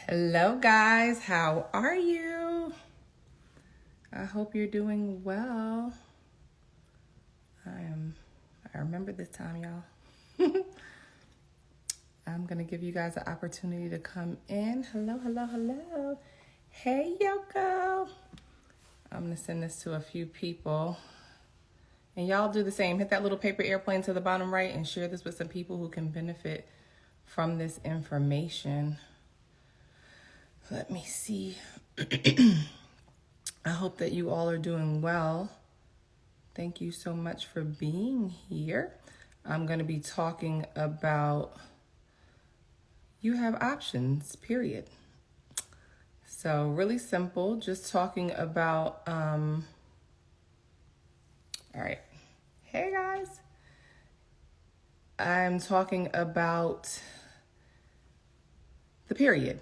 Hello guys, how are you? I hope you're doing well. I remember this time, y'all. I'm gonna give you guys an opportunity to come in. Hello. Hey Yoko. I'm gonna send this to a few people. And y'all do the same. Hit that little paper airplane to the bottom right and share this with some people who can benefit from this information. Let me see. I hope that you all are doing well. Thank you so much for being here. I'm going to be talking about you have options, period. So really simple, just talking about, all right. Hey guys. I'm talking about the period.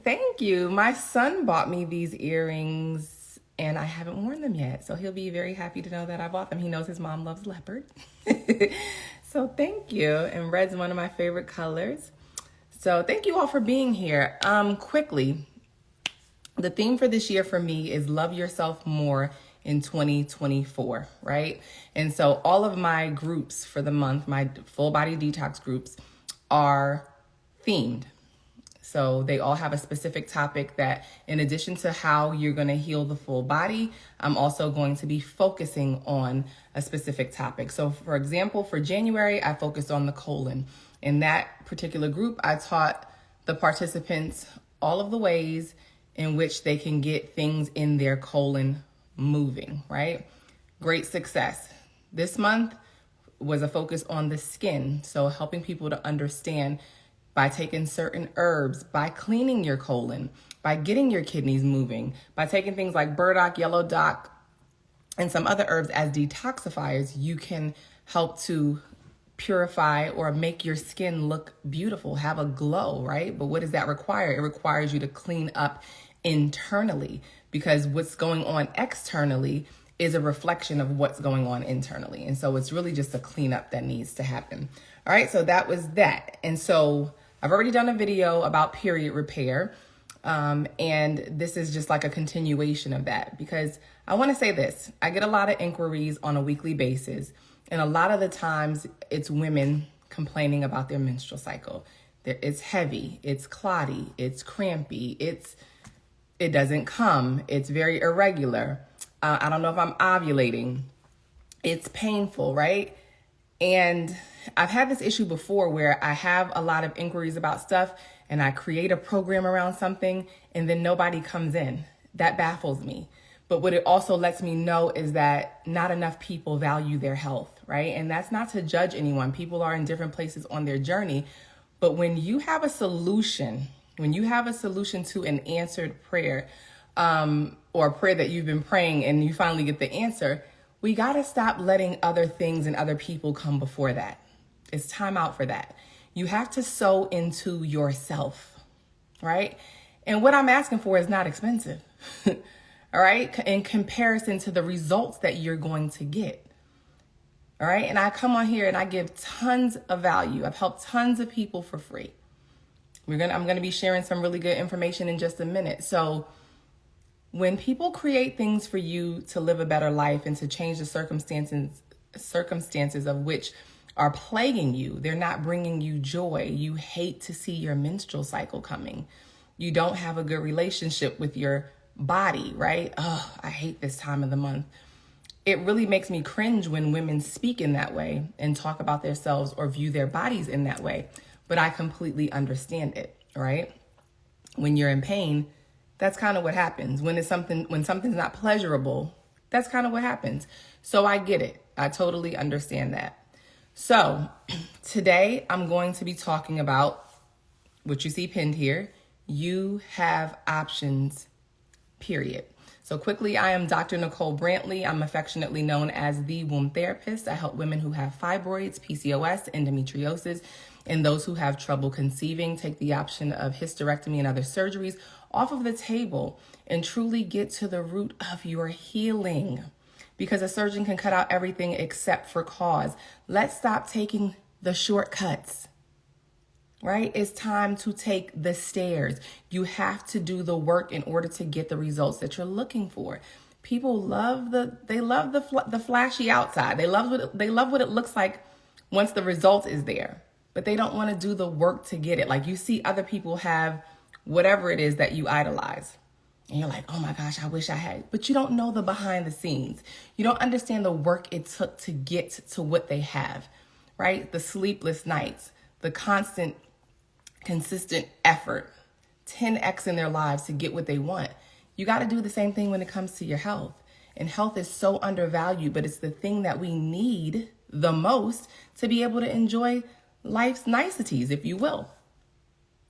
Thank you. My son bought me these earrings and I haven't worn them yet. So he'll be very happy to know that I bought them. He knows his mom loves leopard. So thank you. And red's one of my favorite colors. So thank you all for being here. Quickly, the theme for this year for me is love yourself more in 2024, right? And so all of my groups for the month, my full body detox groups, are themed. So they all have a specific topic that, in addition to how you're going to heal the full body, I'm also going to be focusing on a specific topic. So for example, for January, I focused on the colon. In that particular group, I taught the participants all of the ways in which they can get things in their colon moving, right? Great success. This month was a focus on the skin. So helping people to understand by taking certain herbs, by cleaning your colon, by getting your kidneys moving, by taking things like burdock, yellow dock, and some other herbs as detoxifiers, you can help to purify or make your skin look beautiful, have a glow, right? But what does that require? It requires you to clean up internally, because what's going on externally is a reflection of what's going on internally. And so it's really just a cleanup that needs to happen. All right, so that was that. And so I've already done a video about period repair. And this is just like a continuation of that, because I want to say this. I get a lot of inquiries on a weekly basis. And a lot of the times it's women complaining about their menstrual cycle. It's heavy, it's clotty, it's crampy, it doesn't come, it's very irregular. I don't know if I'm ovulating. It's painful, right? And I've had this issue before where I have a lot of inquiries about stuff and I create a program around something and then nobody comes in. That baffles me. But what it also lets me know is that not enough people value their health, right? And that's not to judge anyone. People are in different places on their journey. But when you have a solution, to an answered prayer, or a prayer that you've been praying and you finally get the answer, we got to stop letting other things and other people come before that. It's time out for that. You have to sow into yourself, right? And what I'm asking for is not expensive, all right? In comparison to the results that you're going to get, all right? And I come on here and I give tons of value. I've helped tons of people for free. I'm going to be sharing some really good information in just a minute. So when people create things for you to live a better life and to change the circumstances of which are plaguing you, they're not bringing you joy. You hate to see your menstrual cycle coming. You don't have a good relationship with your body, right? Oh, I hate this time of the month. It really makes me cringe when women speak in that way and talk about themselves or view their bodies in that way. But I completely understand it, right? When you're in pain, that's kind of what happens. When something's not pleasurable, that's kind of what happens. So I get it. I totally understand that. So today I'm going to be talking about what you see pinned here. You have options, period. So quickly, I am Dr. Nicole Brantley. I'm affectionately known as the womb therapist. I help women who have fibroids, PCOS, endometriosis, and those who have trouble conceiving take the option of hysterectomy and other surgeries off of the table and truly get to the root of your healing. Because a surgeon can cut out everything except for cause. Let's stop taking the shortcuts. right? It's time to take the stairs. You have to do the work in order to get the results that you're looking for. People love the flashy outside. They love what it looks like once the result is there, but they don't want to do the work to get it. Like, you see other people have whatever it is that you idolize, and you're like, oh my gosh, I wish I had. But you don't know the behind the scenes. You don't understand the work it took to get to what they have, right? The sleepless nights, the consistent effort, 10x in their lives to get what they want. You got to do the same thing when it comes to your health. And health is so undervalued, but it's the thing that we need the most to be able to enjoy life's niceties, if you will,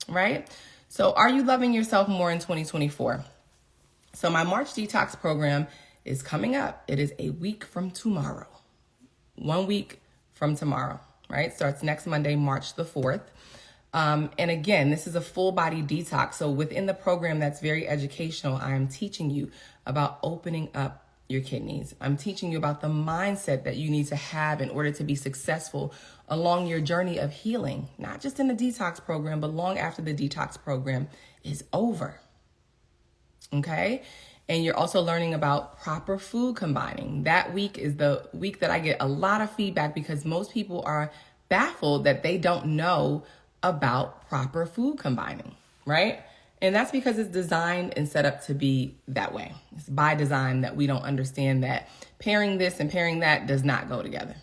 right? So are you loving yourself more in 2024? So my March Detox program is coming up. It is a week from tomorrow. 1 week from tomorrow, right? Starts next Monday, March the 4th. And again, this is a full body detox. So within the program that's very educational, I'm teaching you about opening up your kidneys. I'm teaching you about the mindset that you need to have in order to be successful along your journey of healing, not just in the detox program, but long after the detox program is over. Okay. And you're also learning about proper food combining. That week is the week that I get a lot of feedback because most people are baffled that they don't know about proper food combining, right? And that's because it's designed and set up to be that way. It's by design that we don't understand that pairing this and pairing that does not go together,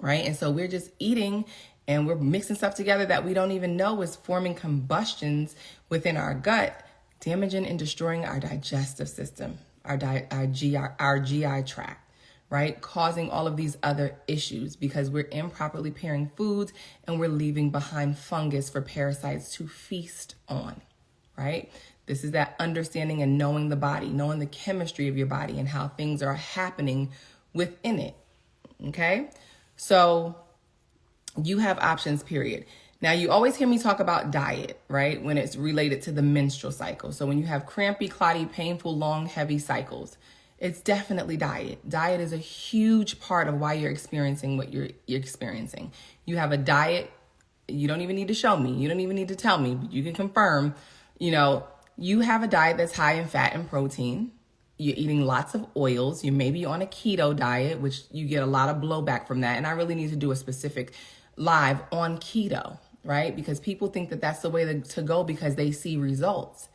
right? And so we're just eating and we're mixing stuff together that we don't even know is forming combustions within our gut, damaging and destroying our digestive system, our GI tract, right? Causing all of these other issues because we're improperly pairing foods and we're leaving behind fungus for parasites to feast on, right? This is that understanding and knowing the body, knowing the chemistry of your body and how things are happening within it, okay? So you have options, period. Now, you always hear me talk about diet, right? When it's related to the menstrual cycle. So when you have crampy, clotty, painful, long, heavy cycles, it's definitely diet. Diet is a huge part of why you're experiencing what you're experiencing. You have a diet. You don't even need to show me. You don't even need to tell me. You can confirm, you have a diet that's high in fat and protein. You're eating lots of oils. You may be on a keto diet, which you get a lot of blowback from that. And I really need to do a specific live on keto, right? Because people think that that's the way to go because they see results.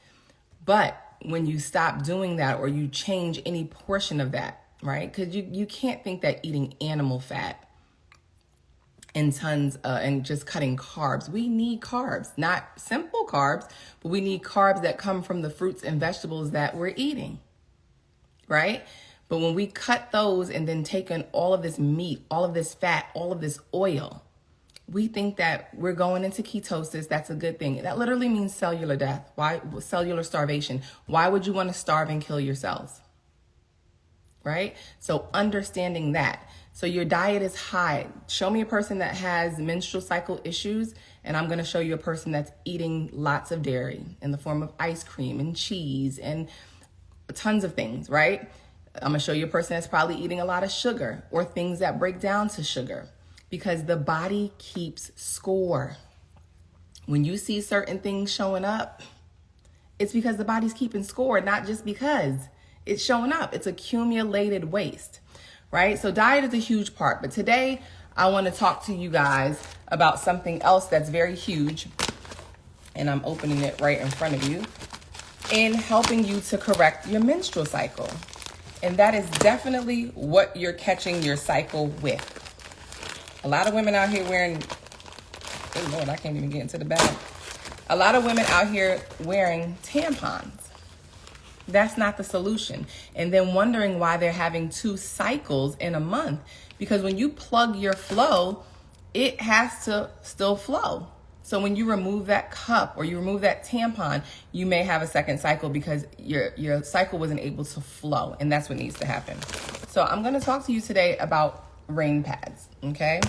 But when you stop doing that or you change any portion of that, right? Because you can't think that eating animal fat and tons and just cutting carbs. We need carbs, not simple carbs, but we need carbs that come from the fruits and vegetables that we're eating, right? But when we cut those and then take in all of this meat, all of this fat, all of this oil, we think that we're going into ketosis. That's a good thing. That literally means cellular death. Why? Cellular starvation. Why would you want to starve and kill your cells? Right? So understanding that. So your diet is high. Show me a person that has menstrual cycle issues, and I'm going to show you a person that's eating lots of dairy in the form of ice cream and cheese and tons of things, right? I'm going to show you a person that's probably eating a lot of sugar or things that break down to sugar. Because the body keeps score. When you see certain things showing up, it's because the body's keeping score, not just because it's showing up. It's accumulated waste, right? So diet is a huge part. But today, I want to talk to you guys about something else that's very huge. And I'm opening it right in front of you. In helping you to correct your menstrual cycle. And that is definitely what you're catching your cycle with. A lot of women out here wearing, oh Lord, I can't even get into the bag. A lot of women out here wearing tampons. That's not the solution. And then wondering why they're having 2 cycles in a month. Because when you plug your flow, it has to still flow. So when you remove that cup or you remove that tampon, you may have a second cycle because your cycle wasn't able to flow. And that's what needs to happen. So I'm going to talk to you today about rain pads, okay?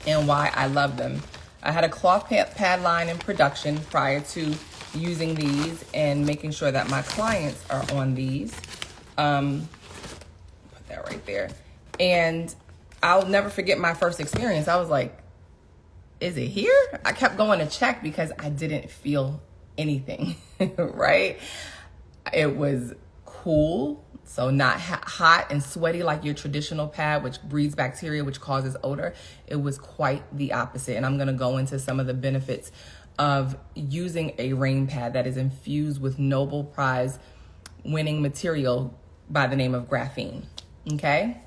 And why I love them. I had a cloth pad line in production prior to using these and making sure that my clients are on these. Put that right there. And I'll never forget my first experience. I was like, is it here? I kept going to check because I didn't feel anything, right? It was cool, so not hot and sweaty like your traditional pad, which breeds bacteria, which causes odor. It was quite the opposite. And I'm going to go into some of the benefits of using a rain pad that is infused with Nobel Prize winning material by the name of graphene. Okay.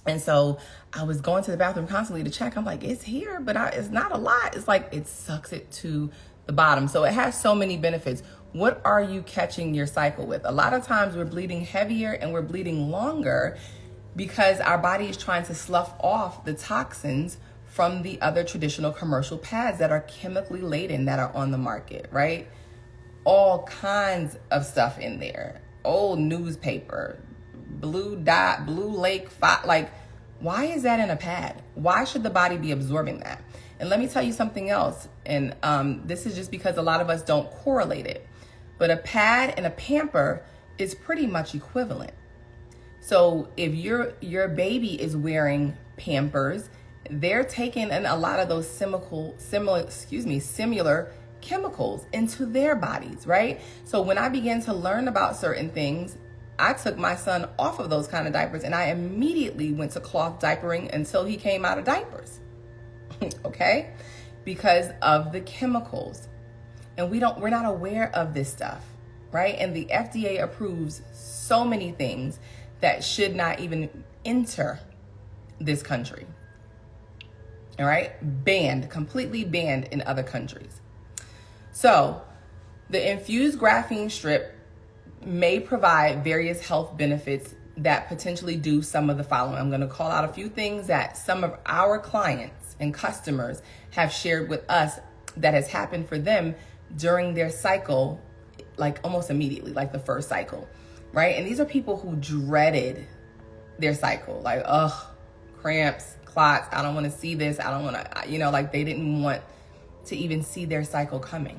And so I was going to the bathroom constantly to check. I'm like, it's here, but it's not a lot. It's like it sucks it to the bottom. So it has so many benefits. What are you catching your cycle with? A lot of times we're bleeding heavier and we're bleeding longer because our body is trying to slough off the toxins from the other traditional commercial pads that are chemically laden that are on the market, right? All kinds of stuff in there. Old newspaper, blue dot, blue lake, like, why is that in a pad? Why should the body be absorbing that? And let me tell you something else. And this is just because a lot of us don't correlate it. But a pad and a pamper is pretty much equivalent. So if your baby is wearing Pampers, they're taking in a lot of those similar chemicals into their bodies, right? So when I began to learn about certain things, I took my son off of those kind of diapers and I immediately went to cloth diapering until he came out of diapers. Okay? Because of the chemicals. And we're not aware of this stuff, right? And the FDA approves so many things that should not even enter this country. All right? Banned, completely banned in other countries. So the infused graphene strip may provide various health benefits that potentially do some of the following. I'm going to call out a few things that some of our clients and customers have shared with us that has happened for them during their cycle, like almost immediately, like the first cycle, right? And these are people who dreaded their cycle, like, cramps, clots, I don't want to see this, I don't want to, like they didn't want to even see their cycle coming,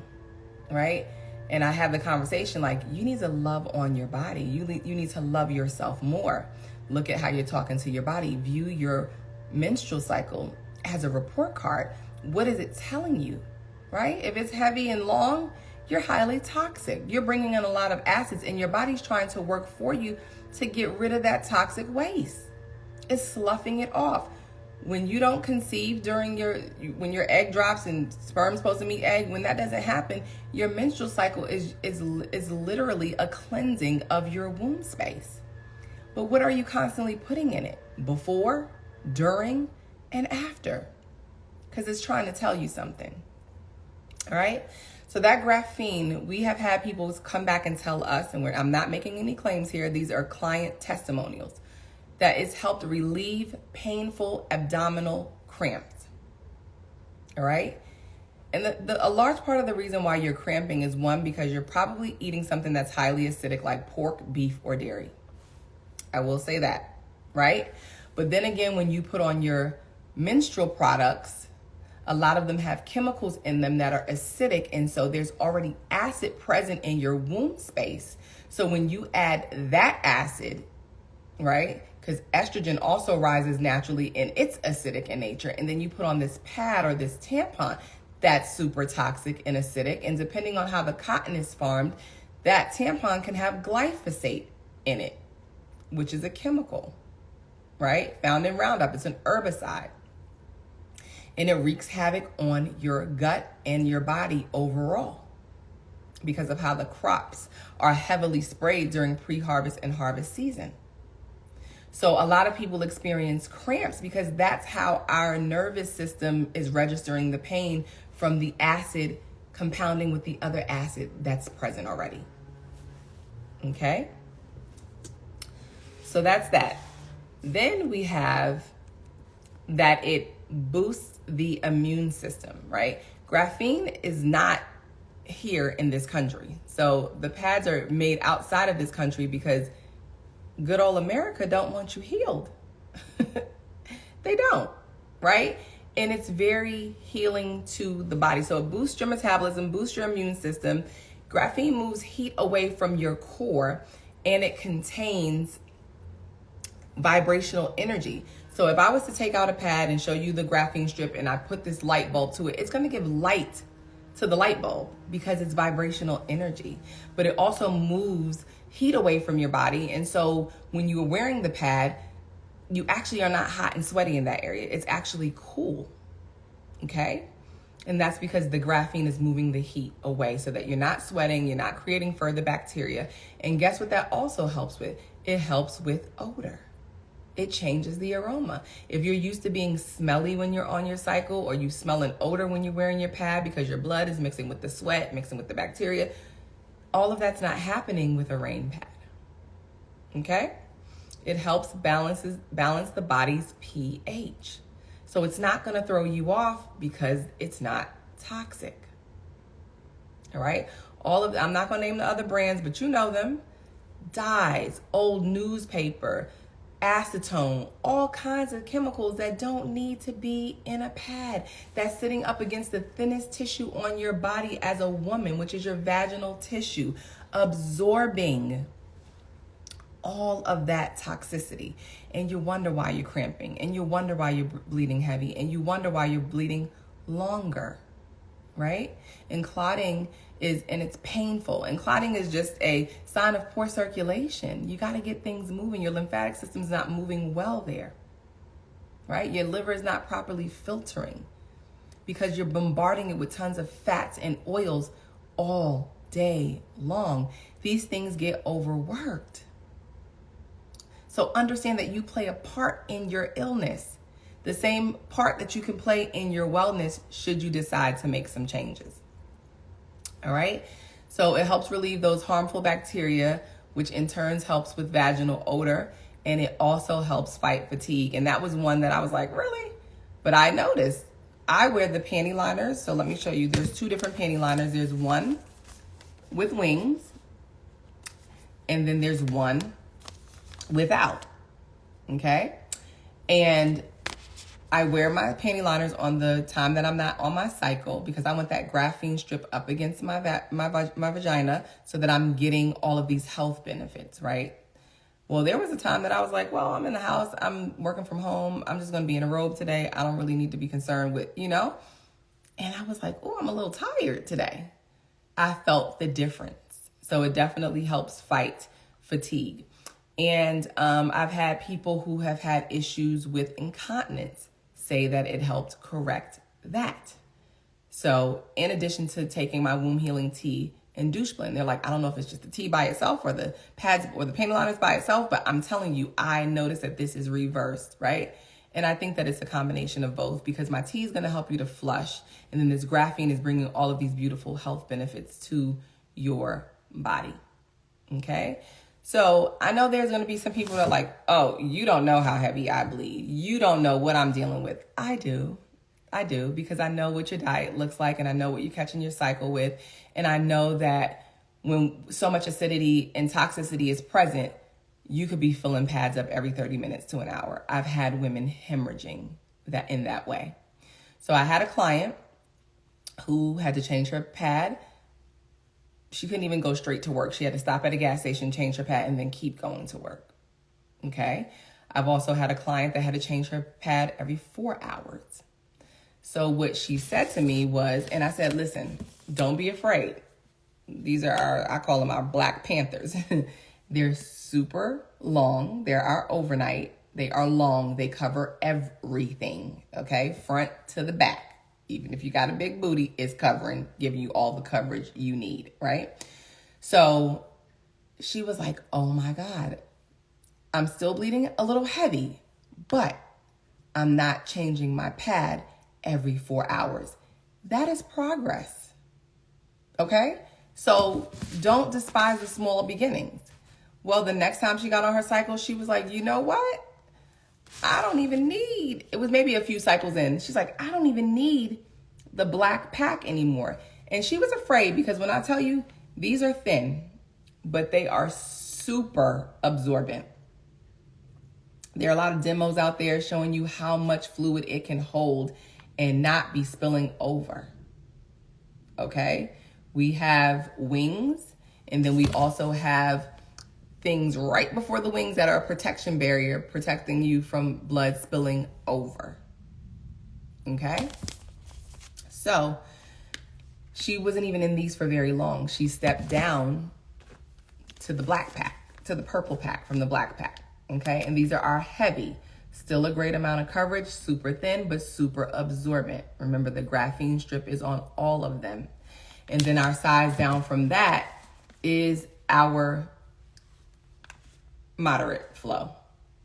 right? And I had the conversation like, you need to love on your body. You need to love yourself more. Look at how you're talking to your body. View your menstrual cycle as a report card. What is it telling you, right? If it's heavy and long, you're highly toxic. You're bringing in a lot of acids and your body's trying to work for you to get rid of that toxic waste. It's sloughing it off. When you don't conceive when your egg drops and sperm's supposed to meet egg, when that doesn't happen, your menstrual cycle is literally a cleansing of your womb space. But what are you constantly putting in it? Before, during, and after. Because it's trying to tell you something. All right? So that graphene, we have had people come back and tell us, and I'm not making any claims here, these are client testimonials, that it's helped relieve painful abdominal cramps. All right? And a large part of the reason why you're cramping is one, because you're probably eating something that's highly acidic like pork, beef, or dairy. I will say that, right? But then again, when you put on your menstrual products, a lot of them have chemicals in them that are acidic. And so there's already acid present in your womb space. So when you add that acid, right? Because estrogen also rises naturally and it's acidic in nature. And then you put on this pad or this tampon that's super toxic and acidic. And depending on how the cotton is formed, that tampon can have glyphosate in it, which is a chemical, right? Found in Roundup. It's an herbicide. And it wreaks havoc on your gut and your body overall because of how the crops are heavily sprayed during pre-harvest and harvest season. So a lot of people experience cramps because that's how our nervous system is registering the pain from the acid compounding with the other acid that's present already. Okay? So that's that. Then we have that it boosts the immune system, right? Graphene is not here in this country. So the pads are made outside of this country because good old America don't want you healed. They don't, right? And it's very healing to the body. So it boosts your metabolism, boosts your immune system. Graphene moves heat away from your core and it contains vibrational energy. So if I was to take out a pad and show you the graphene strip and I put this light bulb to it, it's going to give light to the light bulb because it's vibrational energy. But it also moves heat away from your body. And so when you are wearing the pad, you actually are not hot and sweaty in that area. It's actually cool. Okay? And that's because the graphene is moving the heat away so that you're not sweating, you're not creating further bacteria. And guess what that also helps with? It helps with odor. It changes the aroma. If you're used to being smelly when you're on your cycle, or you smell an odor when you're wearing your pad because your blood is mixing with the sweat, mixing with the bacteria, all of that's not happening with a rain pad. Okay? It helps balance the body's pH. So it's not going to throw you off because it's not toxic. All right? I'm not going to name the other brands, but you know them. Dyes, old newspaper, acetone, all kinds of chemicals that don't need to be in a pad, that's sitting up against the thinnest tissue on your body as a woman, which is your vaginal tissue, absorbing all of that toxicity. And you wonder why you're cramping, and you wonder why you're bleeding heavy, and you wonder why you're bleeding longer, right? And clotting it's painful. And clotting is just a sign of poor circulation. You got to get things moving. Your lymphatic system's not moving well there, right? Your liver is not properly filtering because you're bombarding it with tons of fats and oils all day long. These things get overworked. So understand that you play a part in your illness, the same part that you can play in your wellness should you decide to make some changes. All right. So it helps relieve those harmful bacteria, which in turn helps with vaginal odor. And it also helps fight fatigue. And that was one that I was like, really? But I noticed I wear the panty liners. So let me show you. There's two different panty liners. There's one with wings, and then there's one without. Okay. And I wear my panty liners on the time that I'm not on my cycle because I want that graphene strip up against my vagina so that I'm getting all of these health benefits, right? Well, there was a time that I was like, well, I'm in the house, I'm working from home, I'm just going to be in a robe today. I don't really need to be concerned with, And I was like, oh, I'm a little tired today. I felt the difference. So it definitely helps fight fatigue. And I've had people who have had issues with incontinence say that it helped correct that. So in addition to taking my womb healing tea and douche blend, they're like, I don't know if it's just the tea by itself or the pads or the panty liners by itself, but I'm telling you, I noticed that this is reversed, right? And I think that it's a combination of both because my tea is going to help you to flush. And then this graphene is bringing all of these beautiful health benefits to your body. Okay. So I know there's going to be some people that are like, oh, you don't know how heavy I bleed. You don't know what I'm dealing with. I do because I know what your diet looks like and I know what you're catching your cycle with. And I know that when so much acidity and toxicity is present, you could be filling pads up every 30 minutes to an hour. I've had women hemorrhaging that in that way. So I had a client who had to change her pad. She couldn't even go straight to work. She had to stop at a gas station, change her pad, and then keep going to work. Okay. I've also had a client that had to change her pad every 4 hours. So what she said to me was, and I said, listen, don't be afraid. These are I call them our Black Panthers. They're super long. They're our overnight. They are long. They cover everything. Okay. Front to the back. Even if you got a big booty, it's covering, giving you all the coverage you need, right? So she was like, oh my God, I'm still bleeding a little heavy, but I'm not changing my pad every 4 hours. That is progress, okay? So don't despise the small beginnings. Well, the next time she got on her cycle, she was like, you know what? I don't even need, it was maybe a few cycles in. She's like, I don't even need the black pack anymore. And she was afraid because when I tell you, these are thin, but they are super absorbent. There are a lot of demos out there showing you how much fluid it can hold and not be spilling over. Okay? We have wings, and then we also have things right before the wings that are a protection barrier, protecting you from blood spilling over. Okay? So she wasn't even in these for very long. She stepped down to the black pack, to the purple pack from the black pack. Okay? And these are our heavy. Still a great amount of coverage, super thin, but super absorbent. Remember, the graphene strip is on all of them. And then our size down from that is our moderate flow.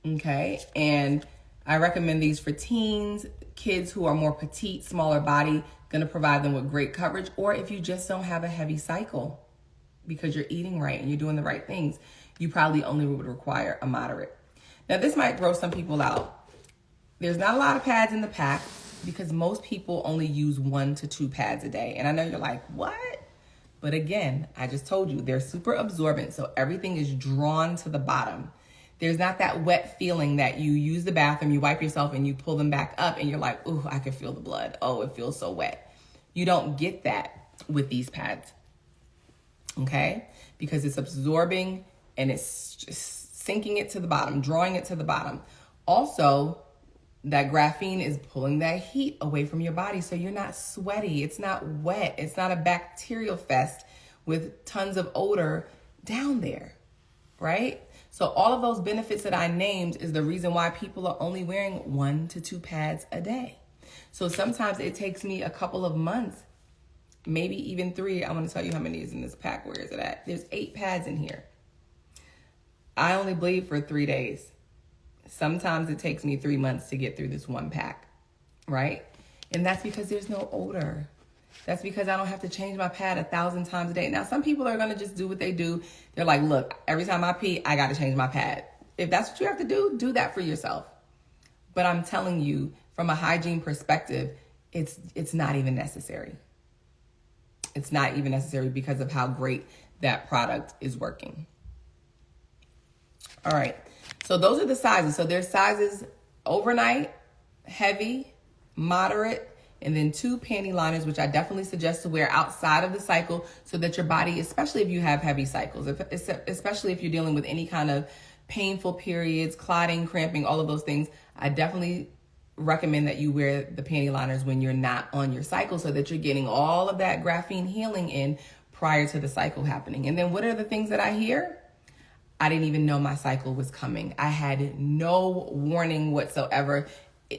Okay? And I recommend these for teens, kids who are more petite, smaller body, gonna provide them with great coverage. Or if you just don't have a heavy cycle because you're eating right and you're doing the right things, you probably only would require a moderate. Now, this might throw some people out. There's not a lot of pads in the pack because most people only use 1 to 2 pads a day. And I know you're like, what? But again, I just told you, they're super absorbent, so everything is drawn to the bottom. There's not that wet feeling that you use the bathroom, you wipe yourself, and you pull them back up, and you're like, ooh, I can feel the blood. Oh, it feels so wet. You don't get that with these pads, okay? Because it's absorbing, and it's just sinking it to the bottom, drawing it to the bottom. Also, that graphene is pulling that heat away from your body, so you're not sweaty. It's not wet. It's not a bacterial fest with tons of odor down there, right? So all of those benefits that I named is the reason why people are only wearing 1 to 2 pads a day. So sometimes it takes me a couple of months, maybe even 3. I'm going to tell you how many is in this pack. Where is it at? There's 8 pads in here. I only bleed for 3 days. Sometimes it takes me 3 months to get through this one pack, right? And that's because there's no odor. That's because I don't have to change my pad 1,000 times a day. Now, some people are going to just do what they do. They're like, look, every time I pee, I got to change my pad. If that's what you have to do that for yourself. But I'm telling you, from a hygiene perspective, it's not even necessary. It's not even necessary because of how great that product is working. All right. So those are the sizes. So there's sizes overnight, heavy, moderate, and then 2 panty liners, which I definitely suggest to wear outside of the cycle so that your body, especially if you have heavy cycles, especially if you're dealing with any kind of painful periods, clotting, cramping, all of those things, I definitely recommend that you wear the panty liners when you're not on your cycle so that you're getting all of that graphene healing in prior to the cycle happening. And then what are the things that I hear? I didn't even know my cycle was coming. I had no warning whatsoever.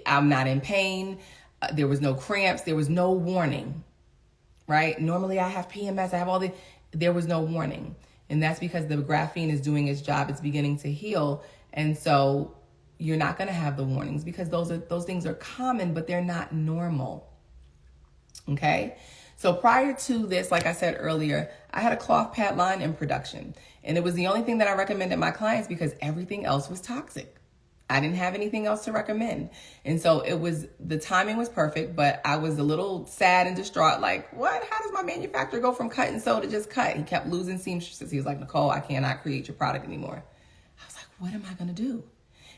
I'm not in pain. There was no cramps. There was no warning, right? Normally I have PMS. I have there was no warning. And that's because the graphene is doing its job. It's beginning to heal. And so you're not going to have the warnings because those things are common, but they're not normal. Okay? So prior to this, like I said earlier, I had a cloth pad line in production. And it was the only thing that I recommended my clients because everything else was toxic. I didn't have anything else to recommend. And so the timing was perfect, but I was a little sad and distraught. Like, what? How does my manufacturer go from cut and sew to just cut? He kept losing seamstresses. He was like, Nicole, I cannot create your product anymore. I was like, what am I going to do?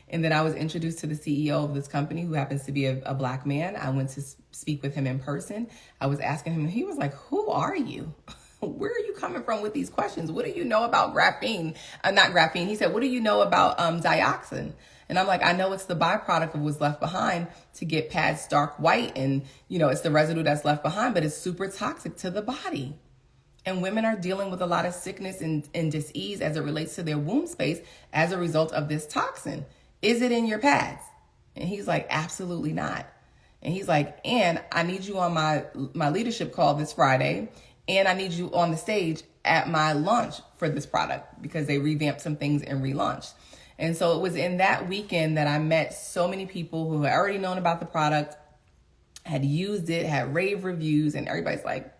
And then I was introduced to the CEO of this company who happens to be a black man. I went to speak with him in person. I was asking him, and he was like, who are you? Where are you coming from with these questions? What do you know about graphene? Not graphene. He said, what do you know about dioxin? And I'm like, I know it's the byproduct of what's left behind to get pads stark white. And, it's the residue that's left behind, but it's super toxic to the body. And women are dealing with a lot of sickness and dis-ease as it relates to their womb space as a result of this toxin. Is it in your pads? And he's like, absolutely not. And he's like, and I need you on my leadership call this Friday. And I need you on the stage at my launch for this product because they revamped some things and relaunched. And so it was in that weekend that I met so many people who had already known about the product, had used it, had rave reviews, and everybody's like,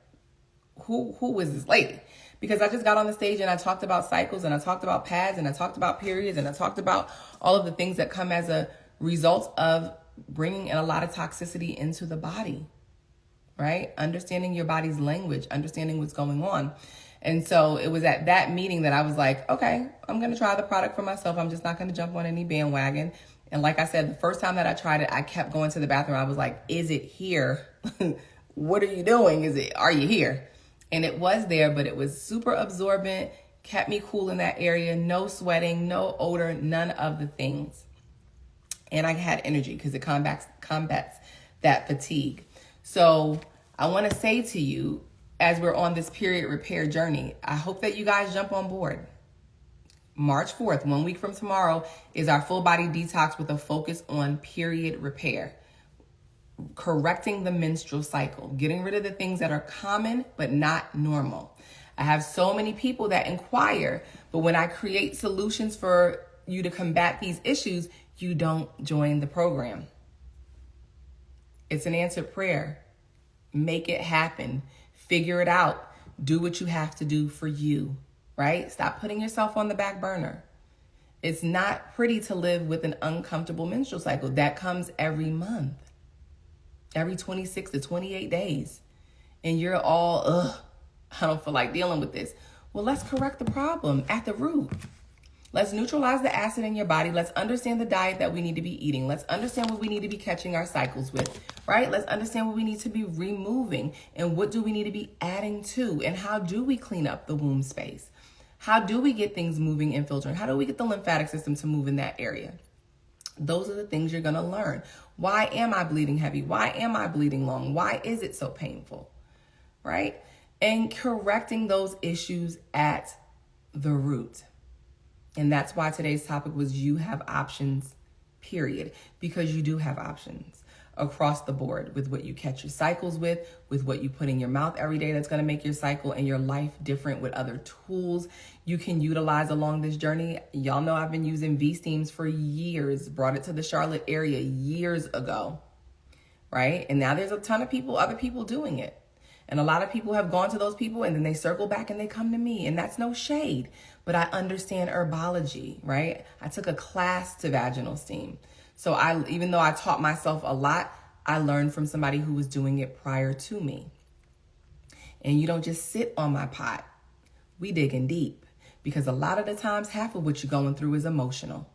who is this lady? Because I just got on the stage and I talked about cycles and I talked about pads and I talked about periods and I talked about all of the things that come as a result of bringing in a lot of toxicity into the body, right? Understanding your body's language, understanding what's going on. And so it was at that meeting that I was like, okay, I'm going to try the product for myself. I'm just not going to jump on any bandwagon. And like I said, the first time that I tried it, I kept going to the bathroom. I was like, is it here? What are you doing? Are you here? And it was there, but it was super absorbent, kept me cool in that area. No sweating, no odor, none of the things. And I had energy because it combats that fatigue. So I want to say to you, as we're on this period repair journey, I hope that you guys jump on board. March 4th, 1 week from tomorrow, is our full body detox with a focus on period repair. Correcting the menstrual cycle, getting rid of the things that are common but not normal. I have so many people that inquire, but when I create solutions for you to combat these issues, you don't join the program. It's an answered prayer. Make it happen. Figure it out. Do what you have to do for you, right? Stop putting yourself on the back burner. It's not pretty to live with an uncomfortable menstrual cycle that comes every month, every 26 to 28 days. And you're all, I don't feel like dealing with this. Well, let's correct the problem at the root. Let's neutralize the acid in your body. Let's understand the diet that we need to be eating. Let's understand what we need to be catching our cycles with, right? Let's understand what we need to be removing and what do we need to be adding to, and how do we clean up the womb space? How do we get things moving and filtering? How do we get the lymphatic system to move in that area? Those are the things you're going to learn. Why am I bleeding heavy? Why am I bleeding long? Why is it so painful, right? And correcting those issues at the root. And that's why today's topic was you have options, period. Because you do have options across the board with what you catch your cycles with what you put in your mouth every day that's going to make your cycle and your life different, with other tools you can utilize along this journey. Y'all know I've been using V-Steams for years, brought it to the Charlotte area years ago, right? And now there's a ton of people, other people doing it. And a lot of people have gone to those people and then they circle back and they come to me. And that's no shade, but I understand herbology, right? I took a class to vaginal steam. So even though I taught myself a lot, I learned from somebody who was doing it prior to me. And you don't just sit on my pot. We digging deep, because a lot of the times, half of what you're going through is emotional.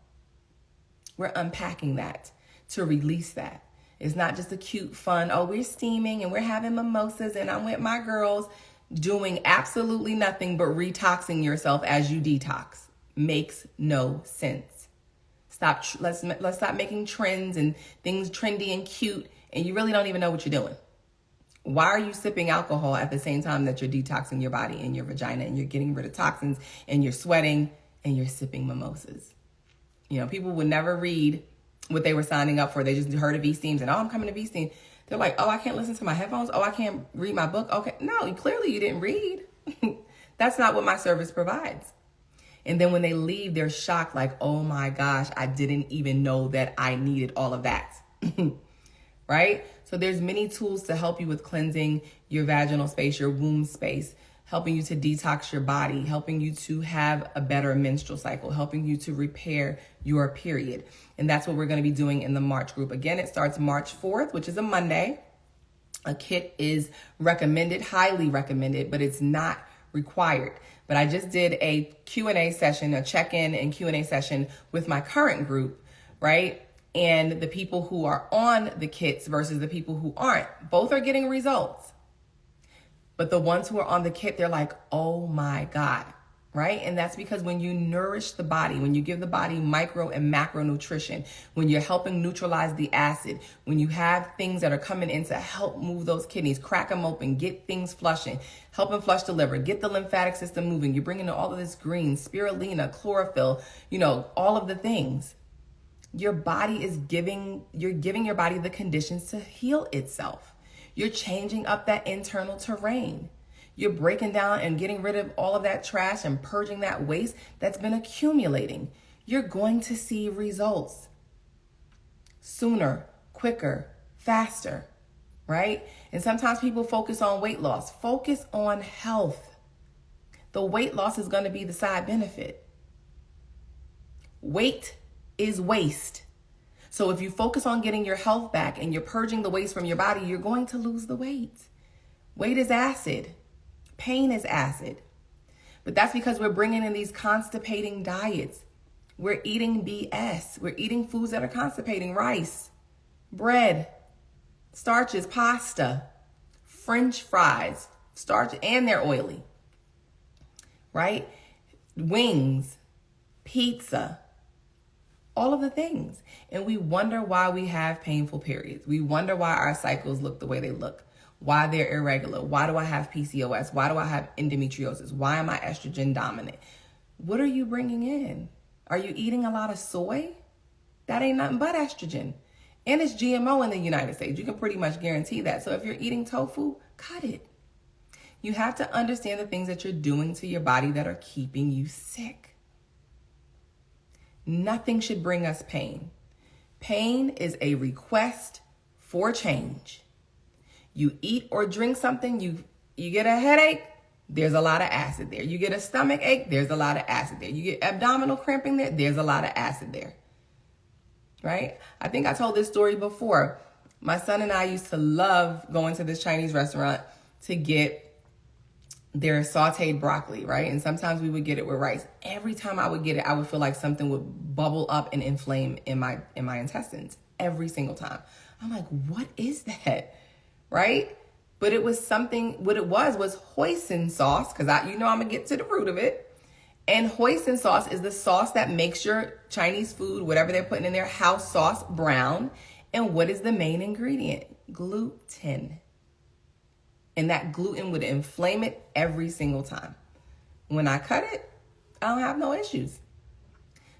We're unpacking that to release that. It's not just a cute, fun, oh, we're steaming and we're having mimosas and I'm with my girls, doing absolutely nothing but retoxing yourself as you detox. Makes no sense. Let's stop making trends and things trendy and cute, and you really don't even know what you're doing. Why are you sipping alcohol at the same time that you're detoxing your body and your vagina, and you're getting rid of toxins, and you're sweating and you're sipping mimosas? You know, people would never read what they were signing up for. They just heard of V-Steams and, oh, I'm coming to V-Steam. They're like, oh, I can't listen to my headphones. Oh, I can't read my book. Okay. No, clearly you didn't read. That's not what my service provides. And then when they leave, they're shocked, like, oh my gosh, I didn't even know that I needed all of that. Right? So there's many tools to help you with cleansing your vaginal space, your womb space, helping you to detox your body, helping you to have a better menstrual cycle, helping you to repair your period. And that's what we're going to be doing in the March group. Again, it starts March 4th, which is a Monday. A kit is recommended, highly recommended, but it's not required. But I just did a Q&A session, a check-in and Q&A session with my current group, right? And the people who are on the kits versus the people who aren't, both are getting results. But the ones who are on the kit, they're like, oh my God, right? And that's because when you nourish the body, when you give the body micro and macro nutrition, when you're helping neutralize the acid, when you have things that are coming in to help move those kidneys, crack them open, get things flushing, helping flush the liver, get the lymphatic system moving, you're bringing in all of this green, spirulina, chlorophyll, all of the things. Your body is you're giving your body the conditions to heal itself. You're changing up that internal terrain. You're breaking down and getting rid of all of that trash and purging that waste that's been accumulating. You're going to see results sooner, quicker, faster, right? And sometimes people focus on weight loss. Focus on health. The weight loss is going to be the side benefit. Weight is waste. So if you focus on getting your health back and you're purging the waste from your body, you're going to lose the weight. Weight is acid. Pain is acid. But that's because we're bringing in these constipating diets. We're eating BS. We're eating foods that are constipating: rice, bread, starches, pasta, French fries, starch, and they're oily, right? wings, pizza, all of the things. And we wonder why we have painful periods. We wonder why our cycles look the way they look, why they're irregular. Why do I have PCOS? Why do I have endometriosis? Why am I estrogen dominant? What are you bringing in? Are you eating a lot of soy? That ain't nothing but estrogen. And it's GMO in the United States. You can pretty much guarantee that. So if you're eating tofu, cut it. You have to understand the things that you're doing to your body that are keeping you sick. Nothing should bring us pain. Pain is a request for change. You eat or drink something, you get a headache, there's a lot of acid there. You get a stomach ache, there's a lot of acid there. You get abdominal cramping there's a lot of acid there. Right? I think I told this story before. My son and I used to love going to this Chinese restaurant to get their sauteed broccoli, right? And sometimes we would get it with rice. Every time I would get it, I would feel like something would bubble up and inflame in my intestines every single time. I'm like, what is that? Right? But it was something, what it was hoisin sauce, because I'm going to get to the root of it. And hoisin sauce is the sauce that makes your Chinese food, whatever they're putting in their house sauce, brown. And what is the main ingredient? Gluten. And that gluten would inflame it every single time. When I cut it, I don't have no issues.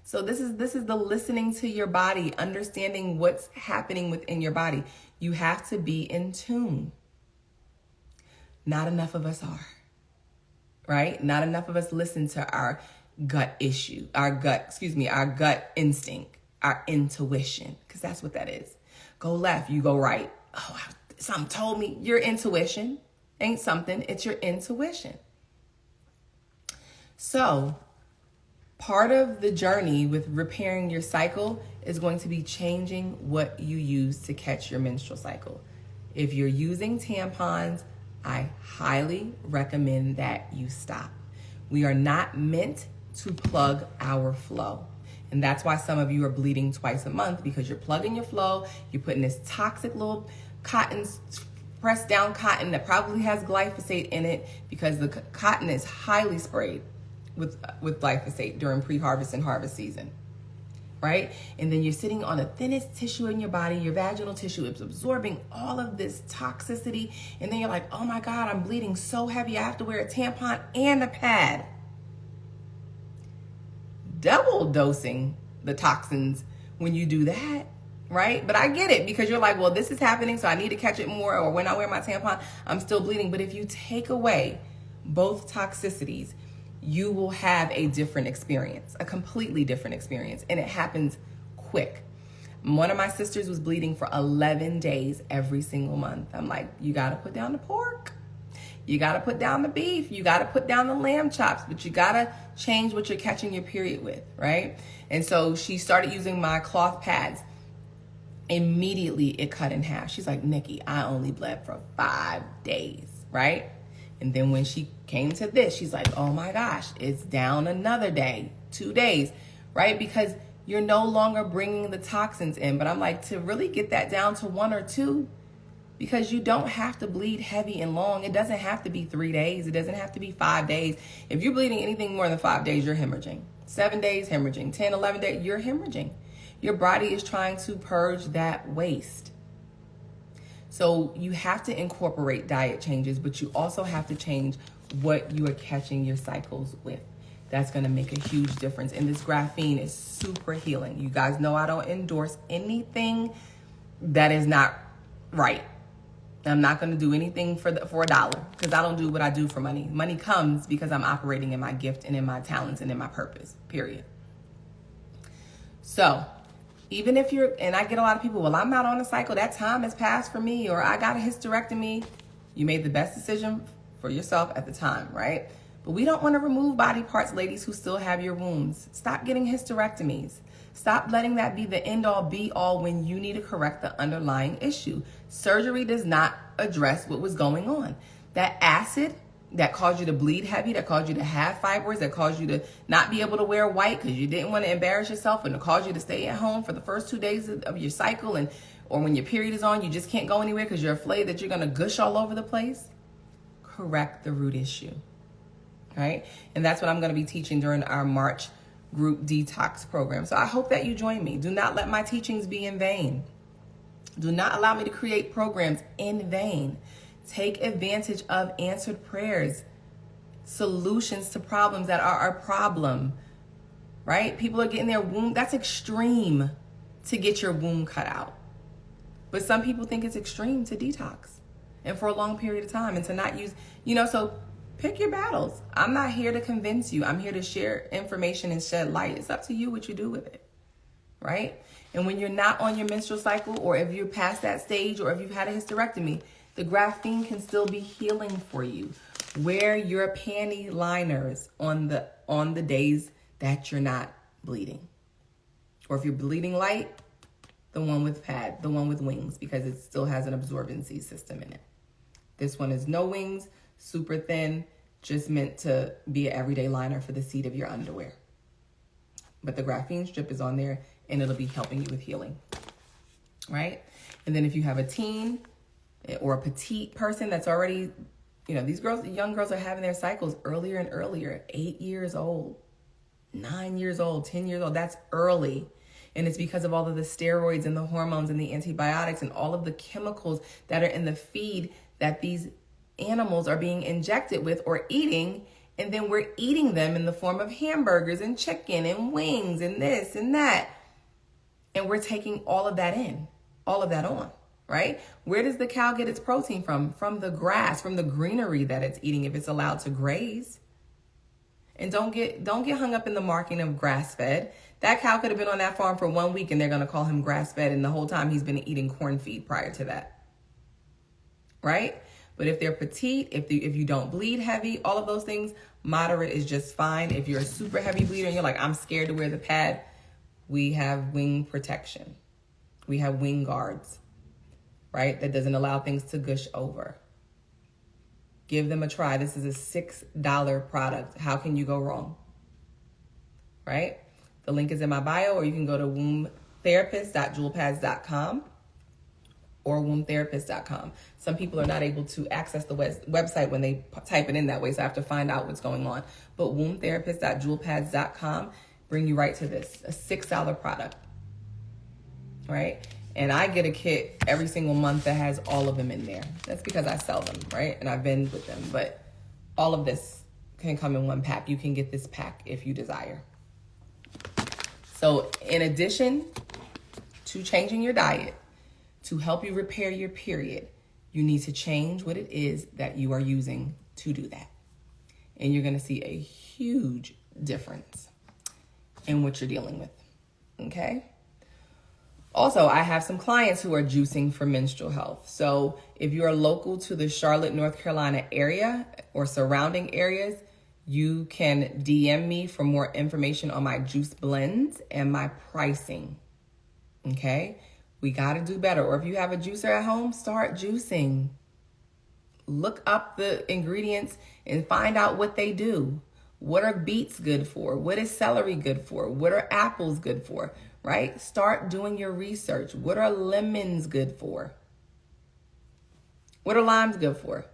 So this is the listening to your body, understanding what's happening within your body. You have to be in tune. Not enough of us are, right? Not enough of us listen to our gut instinct, our intuition, because that's what that is. Go left, you go right. Oh, something told me. Your intuition ain't something, it's your intuition. So part of the journey with repairing your cycle is going to be changing what you use to catch your menstrual cycle. If you're using tampons, I highly recommend that you stop. We are not meant to plug our flow. And that's why some of you are bleeding twice a month, because you're plugging your flow. You're putting this toxic little cotton, pressed down cotton that probably has glyphosate in it, because the cotton is highly sprayed with glyphosate during pre-harvest and harvest season, right? And then you're sitting on the thinnest tissue in your body, your vaginal tissue. It's absorbing all of this toxicity. And then you're like, oh my God, I'm bleeding so heavy. I have to wear a tampon and a pad. Double dosing the toxins when you do that, right? But I get it, because you're like, well, this is happening, so I need to catch it more. Or when I wear my tampon, I'm still bleeding. But if you take away both toxicities, you will have a different experience, a completely different experience. And it happens quick. One of my sisters was bleeding for 11 days every single month. I'm like, you got to put down the pork. You got to put down the beef. You got to put down the lamb chops, but you got to change what you're catching your period with, right? And so she started using my cloth pads. Immediately it cut in half. She's like, Nikki, I only bled for 5 days, right? And then when she came to this, she's like, oh my gosh, it's down another day, 2 days, right? Because you're no longer bringing the toxins in. But I'm like, to really get that down to 1 or 2, because you don't have to bleed heavy and long. It doesn't have to be 3 days. It doesn't have to be 5 days. If you're bleeding anything more than 5 days, you're hemorrhaging. 7 days, hemorrhaging. 10, 11 days, you're hemorrhaging. Your body is trying to purge that waste. So you have to incorporate diet changes, but you also have to change what you are catching your cycles with. That's going to make a huge difference. And this graphene is super healing. You guys know I don't endorse anything that is not right. I'm not going to do anything for $1, because I don't do what I do for money. Money comes because I'm operating in my gift and in my talents and in my purpose, period. So even if and I get a lot of people, well, I'm not on a cycle, that time has passed for me, or I got a hysterectomy. You made the best decision for yourself at the time, right? But we don't want to remove body parts, ladies who still have your wounds. Stop getting hysterectomies. Stop letting that be the end all be all when you need to correct the underlying issue. Surgery does not address what was going on. That acid that caused you to bleed heavy, that caused you to have fibroids, that caused you to not be able to wear white because you didn't want to embarrass yourself, and it caused you to stay at home for the first 2 days of your cycle, or when your period is on, you just can't go anywhere because you're afraid that you're going to gush all over the place. Correct the root issue. right? And that's what I'm going to be teaching during our March group detox program. So I hope that you join me. Do not let my teachings be in vain. Do not allow me to create programs in vain. Take advantage of answered prayers, solutions to problems that are our problem, right? People are getting their womb. That's extreme to get your womb cut out. But some people think it's extreme to detox and for a long period of time and to not use, so pick your battles. I'm not here to convince you. I'm here to share information and shed light. It's up to you what you do with it, right? And when you're not on your menstrual cycle, or if you're past that stage, or if you've had a hysterectomy, the graphene can still be healing for you. Wear your panty liners on the days that you're not bleeding. Or if you're bleeding light, the one with pad, the one with wings, because it still has an absorbency system in it. This one is no wings, super thin, just meant to be an everyday liner for the seat of your underwear. But the graphene strip is on there, and it'll be helping you with healing, right? And then if you have a teen or a petite person that's already, these girls, young girls are having their cycles earlier and earlier, 8 years old, 9 years old, 10 years old. That's early. And it's because of all of the steroids and the hormones and the antibiotics and all of the chemicals that are in the feed that these animals are being injected with or eating. And then we're eating them in the form of hamburgers and chicken and wings and this and that. And we're taking all of that in, all of that on, right? Where does the cow get its protein from? From the grass, from the greenery that it's eating if it's allowed to graze. And don't get hung up in the marking of grass-fed. That cow could have been on that farm for 1 week and they're going to call him grass-fed, and the whole time he's been eating corn feed prior to that, right? But if they're petite, if you don't bleed heavy, all of those things, moderate is just fine. If you're a super heavy bleeder and you're like, I'm scared to wear the pad, we have wing protection. We have wing guards, right? That doesn't allow things to gush over. Give them a try. This is a $6 product. How can you go wrong? Right? The link is in my bio, or you can go to wombtherapist.jewelpads.com or wombtherapist.com. Some people are not able to access the website when they type it in that way, so I have to find out what's going on. But wombtherapist.jewelpads.com bring you right to this, a $6 product, right? And I get a kit every single month that has all of them in there. That's because I sell them, right? And I vend with them. But all of this can come in one pack. You can get this pack if you desire. So in addition to changing your diet to help you repair your period, you need to change what it is that you are using to do that. And you're going to see a huge difference in what you're dealing with, okay? Also, I have some clients who are juicing for menstrual health. So if you're local to the Charlotte, North Carolina area or surrounding areas, you can DM me for more information on my juice blends and my pricing, okay? We got to do better. Or if you have a juicer at home, start juicing. Look up the ingredients and find out what they do. What are beets good for? What is celery good for? What are apples good for? Right? Start doing your research. What are lemons good for? What are limes good for?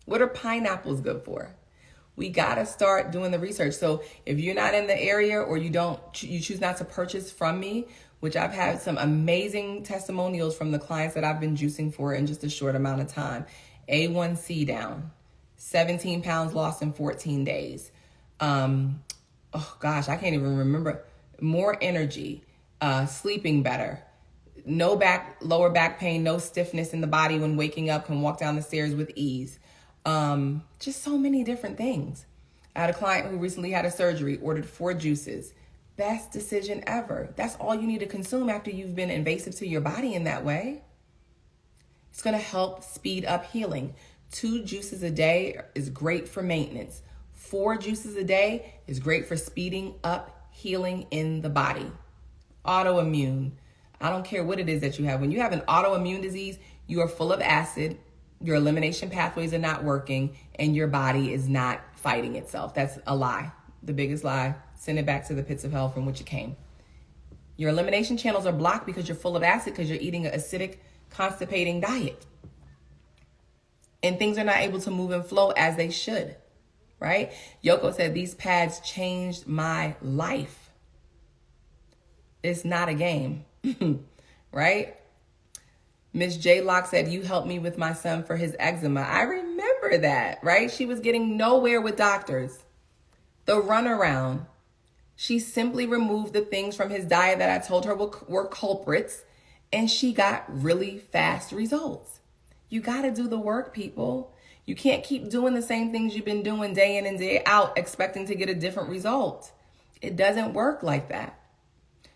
What are pineapples good for? We got to start doing the research. So if you're not in the area, or you choose not to purchase from me, which I've had some amazing testimonials from the clients that I've been juicing for in just a short amount of time. A1C down, 17 pounds lost in 14 days. Oh gosh, I can't even remember. More energy, sleeping better, no lower back pain, no stiffness in the body when waking up, can walk down the stairs with ease. Just so many different things. I had a client who recently had a surgery, ordered 4 juices. Best decision ever. That's all you need to consume after you've been invasive to your body in that way. It's going to help speed up healing. 2 juices a day is great for maintenance. 4 juices a day is great for speeding up healing in the body. Autoimmune. I don't care what it is that you have. When you have an autoimmune disease, you are full of acid, your elimination pathways are not working, and your body is not fighting itself. That's a lie. The biggest lie. Send it back to the pits of hell from which it came. Your elimination channels are blocked because you're full of acid, because you're eating an acidic, constipating diet. And things are not able to move and flow as they should, right? Yoko said, these pads changed my life. It's not a game, right? Miss J. Locke said, you helped me with my son for his eczema. I remember that, right? She was getting nowhere with doctors. The runaround. She simply removed the things from his diet that I told her were culprits, and she got really fast results. You got to do the work, people. You can't keep doing the same things you've been doing day in and day out expecting to get a different result. It doesn't work like that.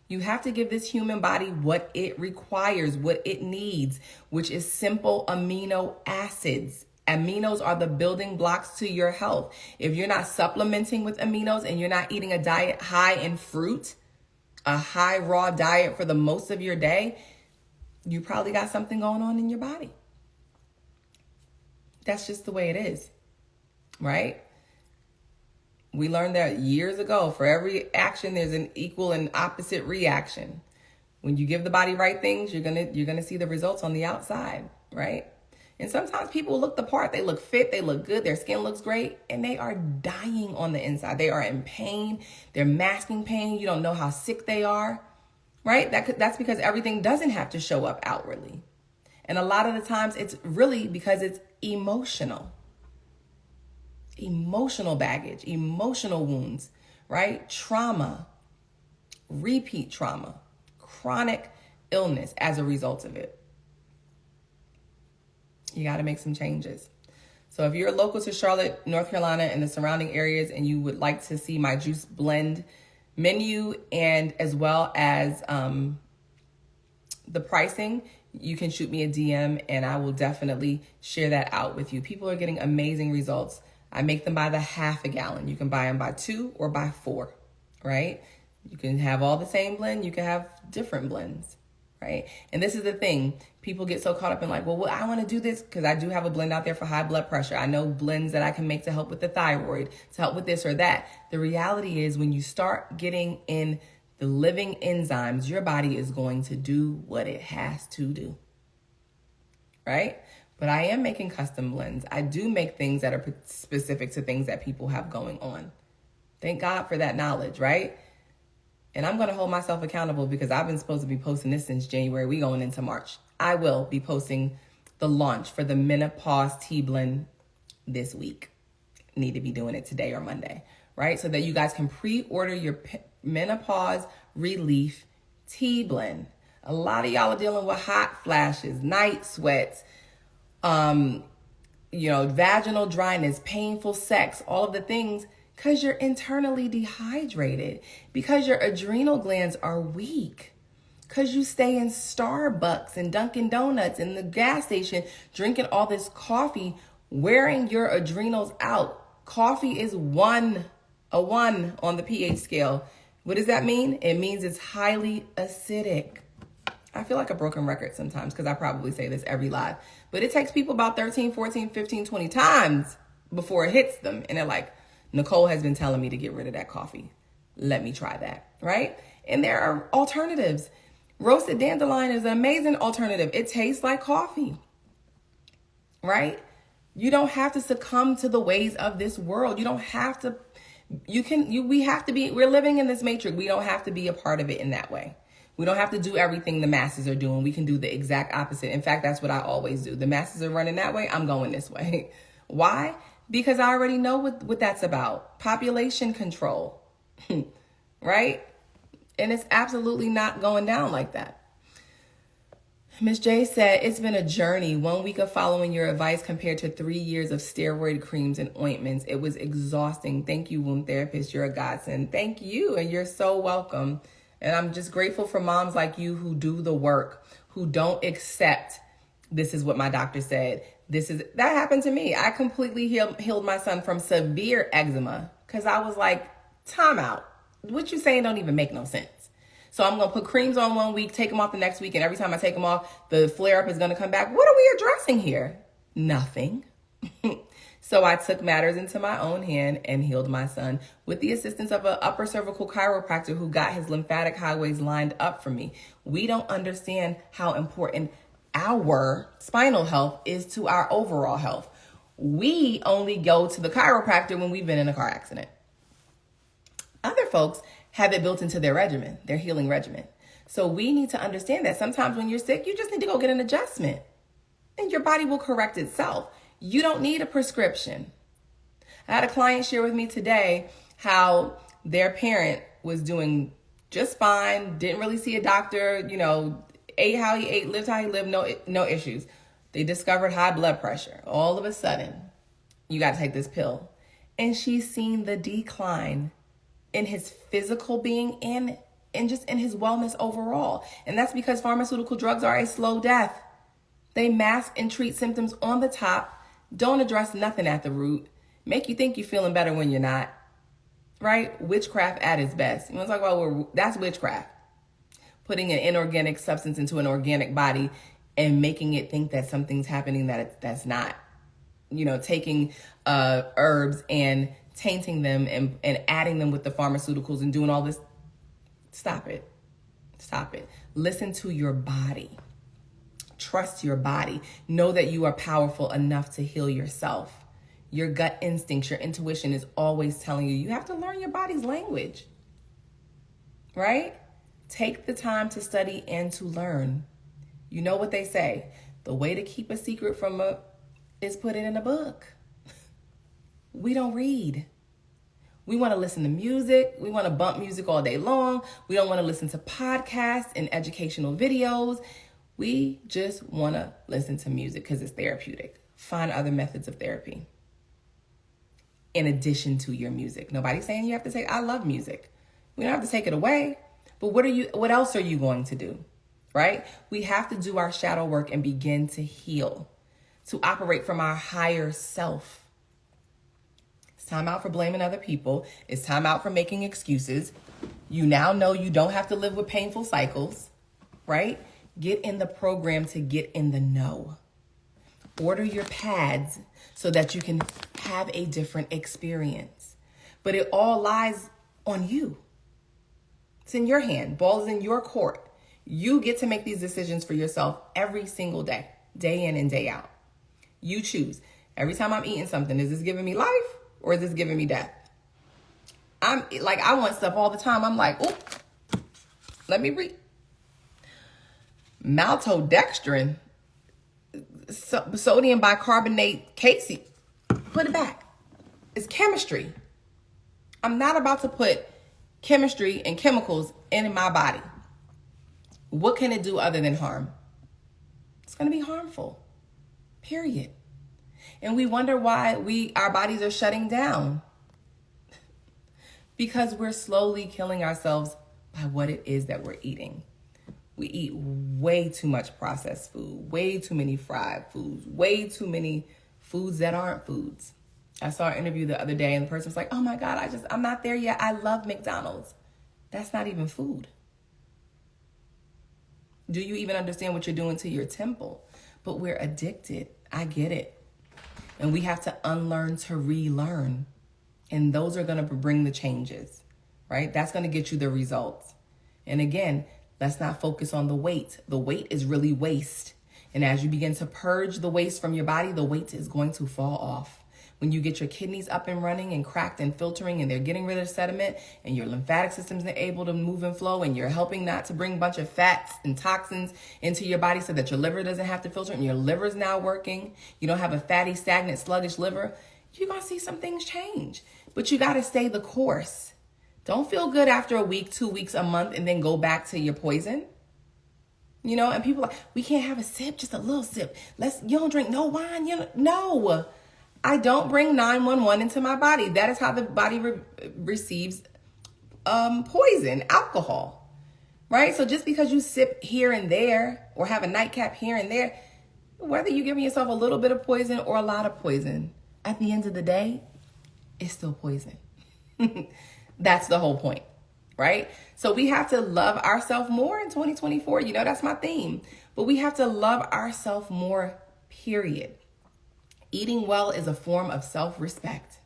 You have to give this human body what it requires, what it needs, which is simple amino acids. Aminos are the building blocks to your health. If you're not supplementing with aminos and you're not eating a diet high in fruit, a high raw diet for the most of your day, you probably got something going on in your body. That's just the way it is, right? We learned that years ago. For every action, there's an equal and opposite reaction. When you give the body right things, you're gonna see the results on the outside, right? And sometimes people look the part. They look fit, they look good, their skin looks great, and they are dying on the inside. They are in pain. They're masking pain. You don't know how sick they are, right? That's because everything doesn't have to show up outwardly. And a lot of the times, it's really because it's emotional. Emotional baggage, emotional wounds, right? Trauma, repeat trauma, chronic illness as a result of it. You got to make some changes. So if you're local to Charlotte, North Carolina, and the surrounding areas, and you would like to see my juice blend menu and as well as the pricing, you can shoot me a DM and I will definitely share that out with you. People are getting amazing results. I make them by the half a gallon. You can buy them by 2 or by 4, right? You can have all the same blend. You can have different blends, right? And this is the thing. People get so caught up in like, well, I want to do this because I do have a blend out there for high blood pressure. I know blends that I can make to help with the thyroid, to help with this or that. The reality is when you start getting in the living enzymes, your body is going to do what it has to do, right? But I am making custom blends. I do make things that are specific to things that people have going on. Thank God for that knowledge, right? And I'm going to hold myself accountable because I've been supposed to be posting this since January. We going into March. I will be posting the launch for the menopause tea blend this week. Need to be doing it today or Monday, right? So that you guys can pre-order your menopause relief tea blend. A lot of y'all are dealing with hot flashes, night sweats, vaginal dryness, painful sex, all of the things because you're internally dehydrated, because your adrenal glands are weak, because you stay in Starbucks and Dunkin' Donuts and the gas station drinking all this coffee, wearing your adrenals out. Coffee is a 1 on the pH scale. What does that mean? It means it's highly acidic. I feel like a broken record sometimes because I probably say this every live. But it takes people about 13, 14, 15, 20 times before it hits them. And they're like, Nicole has been telling me to get rid of that coffee. Let me try that, right? And there are alternatives. Roasted dandelion is an amazing alternative. It tastes like coffee, right? You don't have to succumb to the ways of this world. You don't have to, we're living in this matrix. We don't have to be a part of it in that way. We don't have to do everything the masses are doing. We can do the exact opposite. In fact, that's what I always do. The masses are running that way. I'm going this way. Why? Because I already know what that's about. Population control, right? And it's absolutely not going down like that. Miss J said, it's been a journey. 1 week of following your advice compared to 3 years of steroid creams and ointments. It was exhausting. Thank you, womb therapist. You're a godsend. Thank you. And you're so welcome. And I'm just grateful for moms like you who do the work, who don't accept this is what my doctor said. That happened to me. I completely healed my son from severe eczema because I was like, time out. What you saying don't even make no sense. So I'm going to put creams on 1 week, take them off the next week. And every time I take them off, the flare up is going to come back. What are we addressing here? Nothing. So I took matters into my own hand and healed my son with the assistance of an upper cervical chiropractor who got his lymphatic highways lined up for me. We don't understand how important our spinal health is to our overall health. We only go to the chiropractor when we've been in a car accident. Other folks have it built into their regimen, their healing regimen. So we need to understand that sometimes when you're sick, you just need to go get an adjustment and your body will correct itself. You don't need a prescription. I had a client share with me today how their parent was doing just fine, didn't really see a doctor, ate how he ate, lived how he lived, no issues. They discovered high blood pressure. All of a sudden, you got to take this pill. And she's seen the decline in his physical being and just in his wellness overall. And that's because pharmaceutical drugs are a slow death. They mask and treat symptoms on the top, don't address nothing at the root, make you think you're feeling better when you're not, right? Witchcraft at its best. You want to talk about that's witchcraft. Putting an inorganic substance into an organic body and making it think that something's happening that's not. Taking herbs and tainting them and adding them with the pharmaceuticals and doing all this. Stop it. Listen to your body. Trust your body. Know that you are powerful enough to heal yourself. Your gut instincts, your intuition is always telling you. You have to learn your body's language, right? Take the time to study and to learn. You know what they say. The way to keep a secret is put it in a book. We don't read. We want to listen to music. We want to bump music all day long. We don't want to listen to podcasts and educational videos. We just want to listen to music because it's therapeutic. Find other methods of therapy in addition to your music. Nobody's saying you have to I love music. We don't have to take it away. But what else are you going to do? Right? We have to do our shadow work and begin to heal, to operate from our higher self. It's time out for blaming other people. It's time out for making excuses. You now know you don't have to live with painful cycles, right? Get in the program to get in the know. Order your pads so that you can have a different experience. But it all lies on you. It's in your hand. Ball is in your court. You get to make these decisions for yourself every single day, day in and day out. You choose. Every time I'm eating something, is this giving me life or is this giving me death? I want stuff all the time. I'm like, oh, let me read. Maltodextrin, sodium bicarbonate casing. Put it back. It's chemistry. I'm not about to put chemistry and chemicals in my body. What can it do other than harm? It's going to be harmful. Period. And we wonder why our bodies are shutting down. Because we're slowly killing ourselves by what it is that we're eating. We eat way too much processed food, way too many fried foods, way too many foods that aren't foods. I saw an interview the other day and the person was like, oh my God, I'm not there yet. I love McDonald's. That's not even food. Do you even understand what you're doing to your temple? But we're addicted. I get it. And we have to unlearn to relearn. And those are going to bring the changes, right? That's going to get you the results. And again, let's not focus on the weight. The weight is really waste. And as you begin to purge the waste from your body, the weight is going to fall off. When you get your kidneys up and running and cracked and filtering and they're getting rid of sediment and your lymphatic system's able to move and flow and you're helping not to bring a bunch of fats and toxins into your body so that your liver doesn't have to filter and your liver's now working, you don't have a fatty, stagnant, sluggish liver, you're going to see some things change. But you got to stay the course. Don't feel good after a week, 2 weeks, a month, and then go back to your poison. And people are like, we can't have a sip, just a little sip. You don't drink no wine. No. I don't bring 911 into my body. That is how the body receives poison, alcohol, right? So just because you sip here and there or have a nightcap here and there, whether you're giving yourself a little bit of poison or a lot of poison, at the end of the day, it's still poison. That's the whole point, right? So we have to love ourselves more in 2024. That's my theme. But we have to love ourselves more, period. Eating well is a form of self-respect.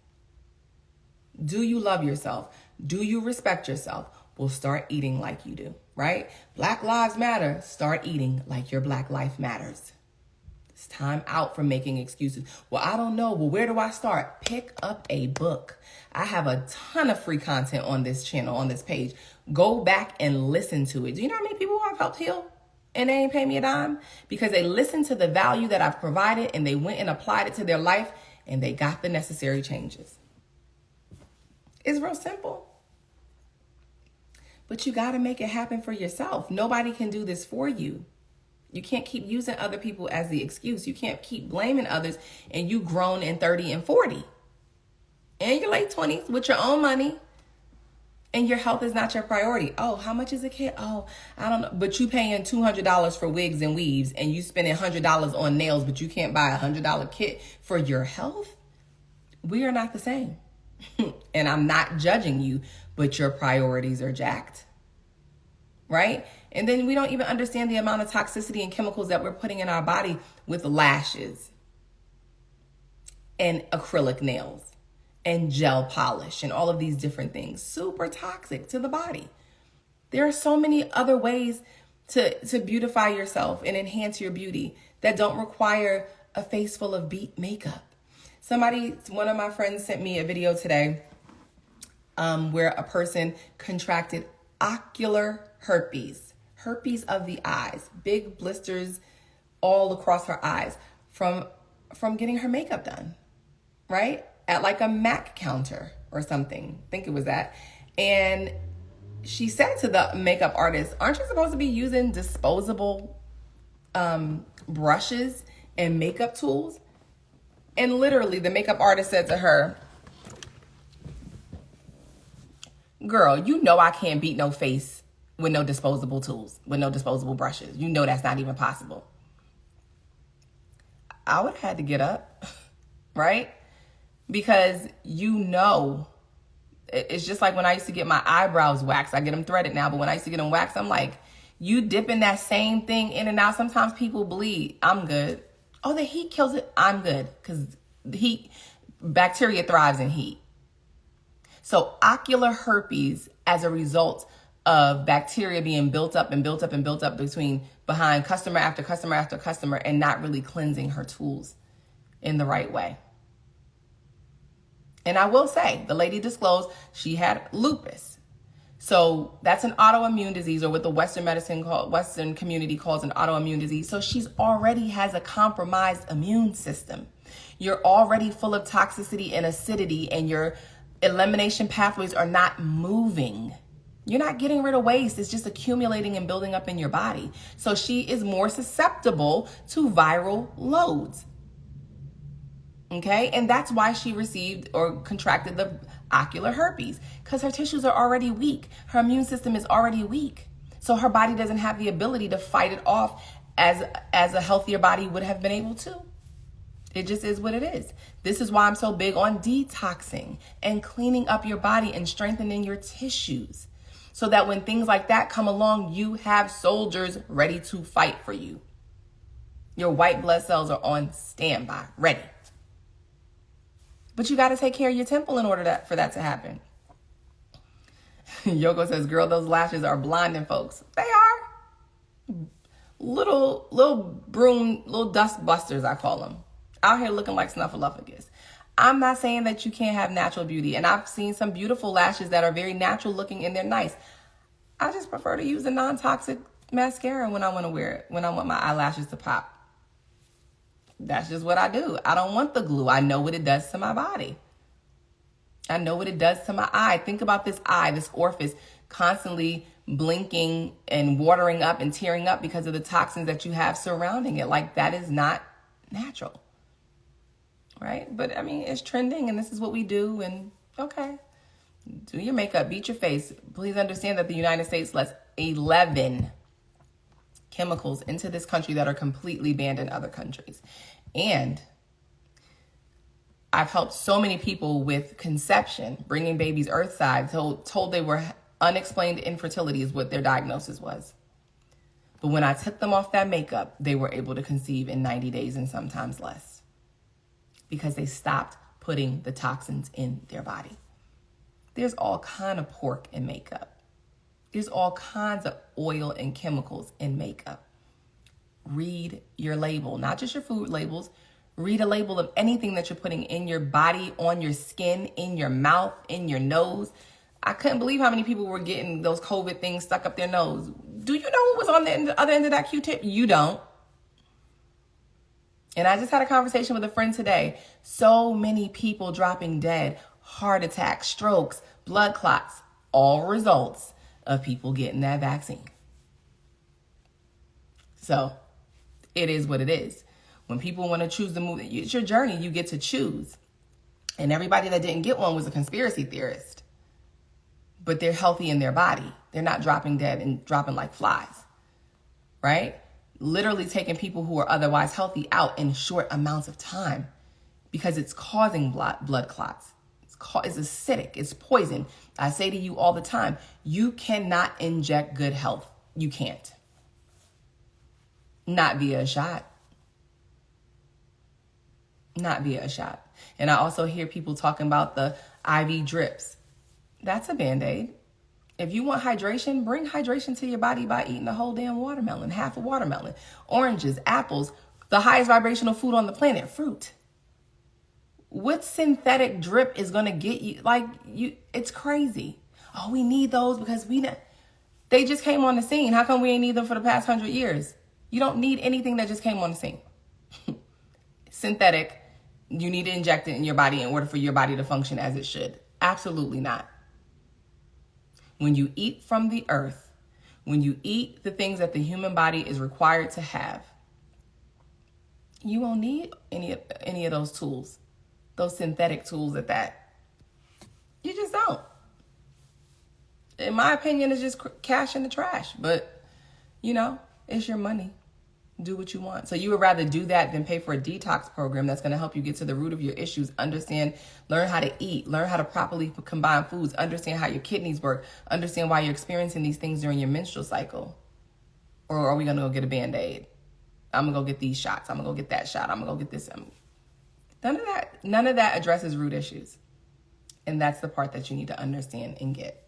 Do you love yourself? Do you respect yourself? Well, start eating like you do, right? Black Lives Matter. Start eating like your Black life matters. It's time out from making excuses. Well, I don't know. Well, where do I start? Pick up a book. I have a ton of free content on this channel, on this page. Go back and listen to it. Do you know how many people I've helped heal and they ain't pay me a dime? Because they listened to the value that I've provided and they went and applied it to their life and they got the necessary changes. It's real simple. But you got to make it happen for yourself. Nobody can do this for you. You can't keep using other people as the excuse. You can't keep blaming others and you grown in 30 and 40 and your late 20s with your own money and your health is not your priority. Oh, how much is a kit? Oh, I don't know. But you paying $200 for wigs and weaves and you spending $100 on nails, but you can't buy a $100 kit for your health. We are not the same. And I'm not judging you, but your priorities are jacked. Right? And then we don't even understand the amount of toxicity and chemicals that we're putting in our body with lashes and acrylic nails and gel polish and all of these different things. Super toxic to the body. There are so many other ways to beautify yourself and enhance your beauty that don't require a face full of beat makeup. One of my friends sent me a video today where a person contracted ocular herpes of the eyes, big blisters all across her eyes from getting her makeup done, right? At like a MAC counter or something. I think it was that. And she said to the makeup artist, aren't you supposed to be using disposable brushes and makeup tools? And literally the makeup artist said to her, girl, you know I can't beat no face with no disposable tools, with no disposable brushes. You know that's not even possible. I would have had to get up, right? Because it's just like when I used to get my eyebrows waxed. I get them threaded now, but when I used to get them waxed, I'm like, you dipping that same thing in and out. Sometimes people bleed. I'm good. Oh, the heat kills it. I'm good because bacteria thrives in heat. So ocular herpes as a result of bacteria being built up behind customer after customer after customer and not really cleansing her tools in the right way. And I will say, the lady disclosed she had lupus. So that's an autoimmune disease, or what the Western community calls an autoimmune disease. So she's already has a compromised immune system. You're already full of toxicity and acidity, and your elimination pathways are not moving. You're not getting rid of waste. It's just accumulating and building up in your body. So she is more susceptible to viral loads. Okay, and that's why she received or contracted the ocular herpes, because her tissues are already weak. Her immune system is already weak. So her body doesn't have the ability to fight it off as a healthier body would have been able to. It just is what it is. This is why I'm so big on detoxing and cleaning up your body and strengthening your tissues, so that when things like that come along, you have soldiers ready to fight for you. Your white blood cells are on standby, ready. But you got to take care of your temple in order for that to happen. Yoko says, girl, those lashes are blinding folks. They are. Little dust busters, I call them. Out here looking like Snuffleupagus. I'm not saying that you can't have natural beauty. And I've seen some beautiful lashes that are very natural looking and they're nice. I just prefer to use a non-toxic mascara when I want to wear it, when I want my eyelashes to pop. That's just what I do. I don't want the glue. I know what it does to my body. I know what it does to my eye. Think about this eye, this orifice, constantly blinking and watering up and tearing up because of the toxins that you have surrounding it. Like, that is not natural. Right? But I mean, it's trending and this is what we do. And okay, do your makeup, beat your face. Please understand that the United States lets 11 chemicals into this country that are completely banned in other countries. And I've helped so many people with conception, bringing babies earthside, told they were unexplained infertility is what their diagnosis was. But when I took them off that makeup, they were able to conceive in 90 days and sometimes less, because they stopped putting the toxins in their body. There's all kind of pork in makeup. There's all kinds of oil and chemicals in makeup. read your label, not just your food labels. Read a label of anything that you're putting in your body, on your skin, in your mouth, in your nose. I couldn't believe how many people were getting those COVID things stuck up their nose. Do you know what was on the other end of that Q-tip? You don't. And I just had a conversation with a friend today. So many people dropping dead, heart attacks, strokes, blood clots, all results of people getting that vaccine. So it is what it is. When people want to choose to move, it's your journey. You get to choose. And everybody that didn't get one was a conspiracy theorist. But they're healthy in their body. They're not dropping dead and dropping like flies. Right? Literally taking people who are otherwise healthy out in short amounts of time because it's causing blood clots. It's acidic. It's poison. I say to you all the time, you cannot inject good health. You can't. Not via a shot. Not via a shot. And I also hear people talking about the IV drips. That's a Band-Aid. If you want hydration, bring hydration to your body by eating a whole damn watermelon, half a watermelon, oranges, apples, the highest vibrational food on the planet, fruit. What synthetic drip is going to get you? It's crazy. Oh, we need those because they just came on the scene. How come we ain't need them for the past 100 years? You don't need anything that just came on the scene. Synthetic, you need to inject it in your body in order for your body to function as it should. Absolutely not. When you eat from the earth, when you eat the things that the human body is required to have, you won't need any of those tools, those synthetic tools at that. You just don't. In my opinion, it's just cash in the trash. But, it's your money. Do what you want. So you would rather do that than pay for a detox program that's going to help you get to the root of your issues, learn how to eat, learn how to properly combine foods, understand how your kidneys work, understand why you're experiencing these things during your menstrual cycle. Or are we going to go get a Band-Aid? I'm going to go get these shots. I'm going to go get that shot. I'm going to go get this. None of that addresses root issues. And that's the part that you need to understand and get.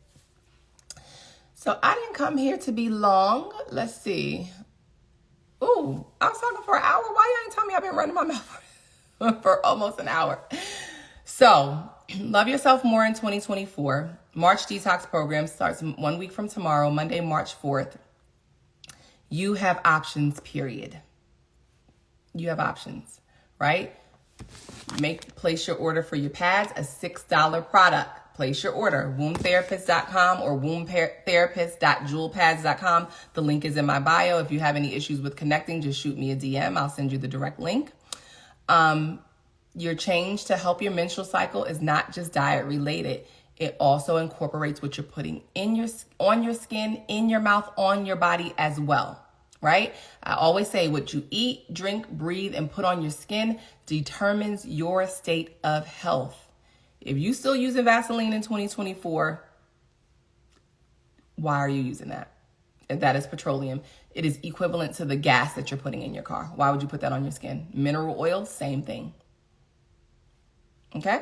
So I didn't come here to be long. Let's see. Ooh, I was talking for an hour. Why you ain't tell me I've been running my mouth for almost an hour? So, love yourself more in 2024. March Detox Program starts 1 week from tomorrow, Monday, March 4th. You have options, period. You have options, right? Place your order for your pads, a $6 product. Place your order, wombtherapist.com or wombtherapist.jewelpads.com. The link is in my bio. If you have any issues with connecting, just shoot me a DM. I'll send you the direct link. Your change to help your menstrual cycle is not just diet related. It also incorporates what you're putting on your skin, in your mouth, on your body as well, right? I always say what you eat, drink, breathe, and put on your skin determines your state of health. If you still using Vaseline in 2024, why are you using that? If that is petroleum, it is equivalent to the gas that you're putting in your car. Why would you put that on your skin? Mineral oil, same thing. Okay?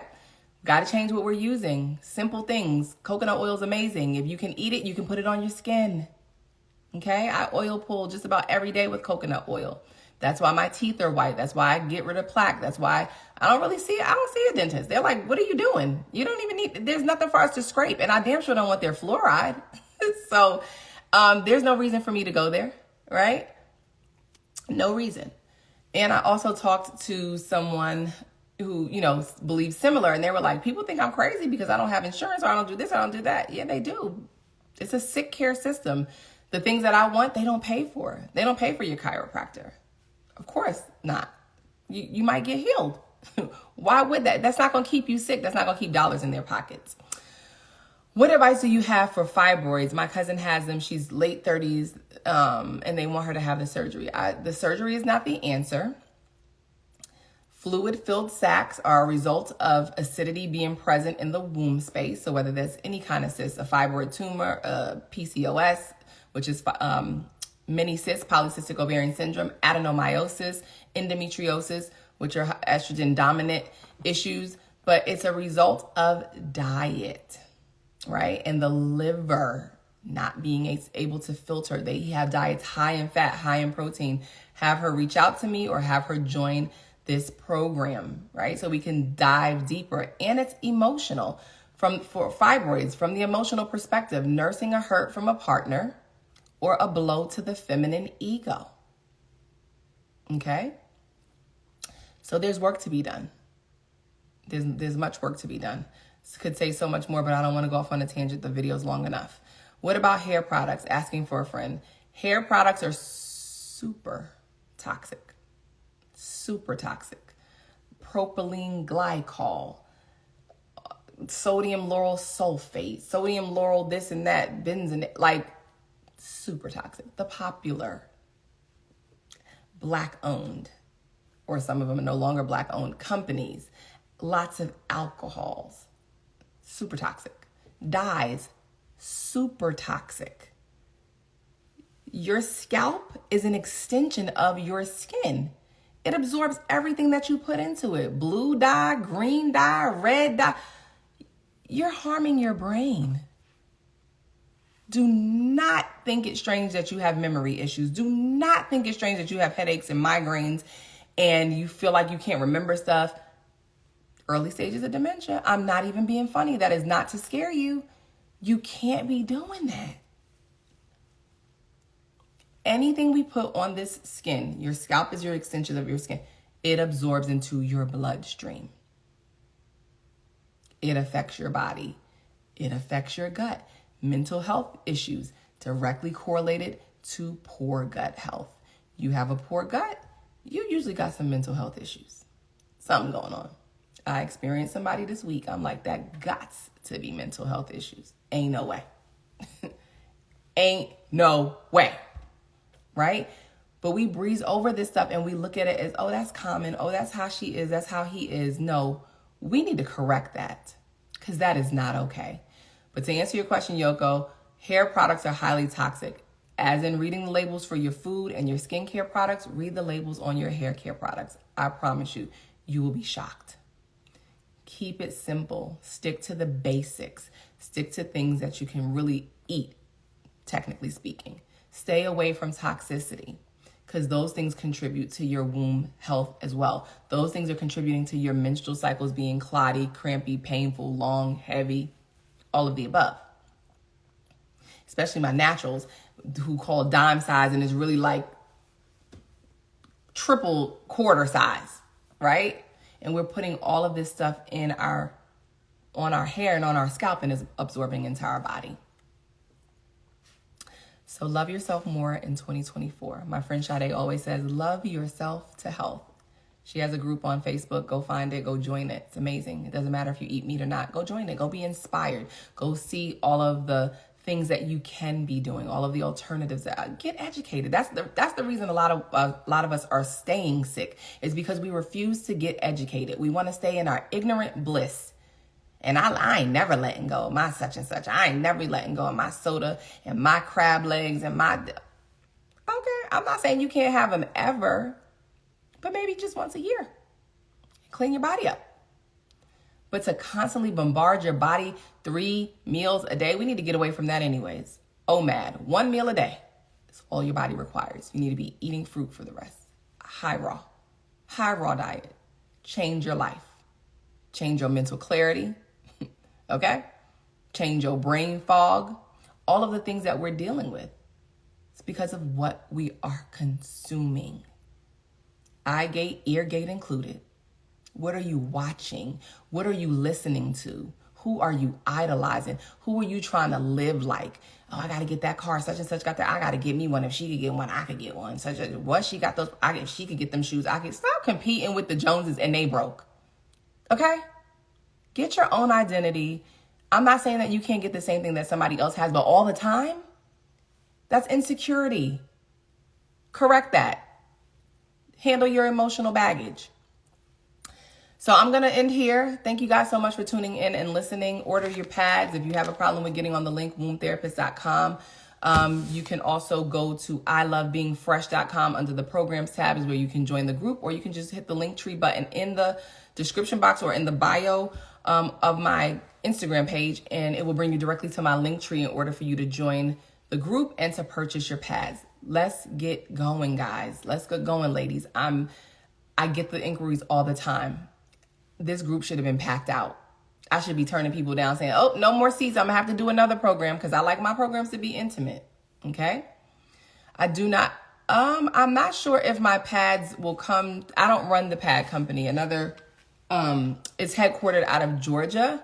Got to change what we're using. Simple things. Coconut oil is amazing. If you can eat it, you can put it on your skin. Okay? I oil pull just about every day with coconut oil. That's why my teeth are white. That's why I get rid of plaque. That's why I don't see a dentist. They're like, what are you doing? You don't even there's nothing for us to scrape. And I damn sure don't want their fluoride. So there's no reason for me to go there, right? No reason. And I also talked to someone who, believes similar. And they were like, people think I'm crazy because I don't have insurance or I don't do this, I don't do that. Yeah, they do. It's a sick care system. The things that I want, they don't pay for. They don't pay for your chiropractor. Of course not. You might get healed. Why would that? That's not going to keep you sick. That's not going to keep dollars in their pockets. What advice do you have for fibroids? My cousin has them. She's late 30s, and they want her to have the surgery. The surgery is not the answer. Fluid-filled sacs are a result of acidity being present in the womb space. So whether that's any kind of cyst, a fibroid tumor, PCOS, which is mini cysts, polycystic ovarian syndrome, adenomyosis, endometriosis, which are estrogen dominant issues, but it's a result of diet, right? And the liver not being able to filter. They have diets high in fat, high in protein, have her reach out to me or have her join this program, right? So we can dive deeper. And it's emotional. For fibroids, from the emotional perspective, nursing a hurt from a partner or a blow to the feminine ego. Okay? So there's work to be done. There's much work to be done. Could say so much more, but I don't want to go off on a tangent. The video's long enough. What about hair products? Asking for a friend. Hair products are super toxic. Super toxic. Propylene glycol, sodium lauryl sulfate, sodium lauryl this and that, benzene, like super toxic. The popular black owned, or some of them are no longer black owned companies, lots of alcohols, super toxic. Dyes, super toxic. Your scalp is an extension of your skin. It absorbs everything that you put into it. Blue dye, green dye, red dye. You're harming your brain. Do not think it's strange that you have memory issues. Do not think it's strange that you have headaches and migraines and you feel like you can't remember stuff. Early stages of dementia. I'm not even being funny. That is not to scare you. You can't be doing that. Anything we put on this skin, your scalp is your extension of your skin, it absorbs into your bloodstream. It affects your body. It affects your gut. Mental health issues directly correlated to poor gut health. You have a poor gut, you usually got some mental health issues. Something going on. I experienced somebody this week. I'm like, that gots to be mental health issues. Ain't no way. Ain't no way. Right? But we breeze over this stuff and we look at it as, oh, that's common. Oh, that's how she is. That's how he is. No, we need to correct that because that is not okay. But to answer your question, Yoko, hair products are highly toxic. As in reading the labels for your food and your skincare products, read the labels on your hair care products. I promise you, you will be shocked. Keep it simple. Stick to the basics. Stick to things that you can really eat, technically speaking. Stay away from toxicity because those things contribute to your womb health as well. Those things are contributing to your menstrual cycles being clotty, crampy, painful, long, heavy, all of the above. Especially my naturals who call dime size and is really like triple quarter size, right? And we're putting all of this stuff on our hair and on our scalp and is absorbing into our body. So love yourself more in 2024. My friend Sade always says, love yourself to health. She has a group on Facebook. Go find it. Go join it. It's amazing. It doesn't matter if you eat meat or not. Go join it. Go be inspired. Go see all of the things that you can be doing, all of the alternatives. Get educated. That's the reason a lot of us are staying sick is because we refuse to get educated. We want to stay in our ignorant bliss. And I ain't never letting go of my such and such. I ain't never letting go of my soda and my crab legs and my... Okay, I'm not saying you can't have them ever, but maybe just once a year. Clean your body up. But to constantly bombard your body 3 meals a day, we need to get away from that anyways. OMAD, 1 meal a day. That's all your body requires. You need to be eating fruit for the rest. High raw diet. Change your life. Change your mental clarity. Okay? Change your brain fog. All of the things that we're dealing with. It's because of what we are consuming. Eye gate, ear gate included. What are you watching? What are you listening to? Who are you idolizing? Who are you trying to live like? Oh, I got to get that car. Such and such got that. I got to get me one. If she could get one, I could get one. Such as what she got those. If she could get them shoes, I could. Stop competing with the Joneses and they broke. Okay? Get your own identity. I'm not saying that you can't get the same thing that somebody else has, but all the time, that's insecurity. Correct that. Handle your emotional baggage. So I'm going to end here. Thank you guys so much for tuning in and listening. Order your pads. If you have a problem with getting on the link, wombtherapist.com. You can also go to ilovebeingfresh.com under the programs tab is where you can join the group, or you can just hit the link tree button in the description box or in the bio of my Instagram page, and it will bring you directly to my link tree in order for you to join the group and to purchase your pads. Let's get going, guys. Let's get going, ladies. I get the inquiries all the time. This group should have been packed out. I should be turning people down saying, oh, no more seats. I'm going to have to do another program because I like my programs to be intimate. Okay? I'm not sure if my pads will come. I don't run the pad company. It's headquartered out of Georgia.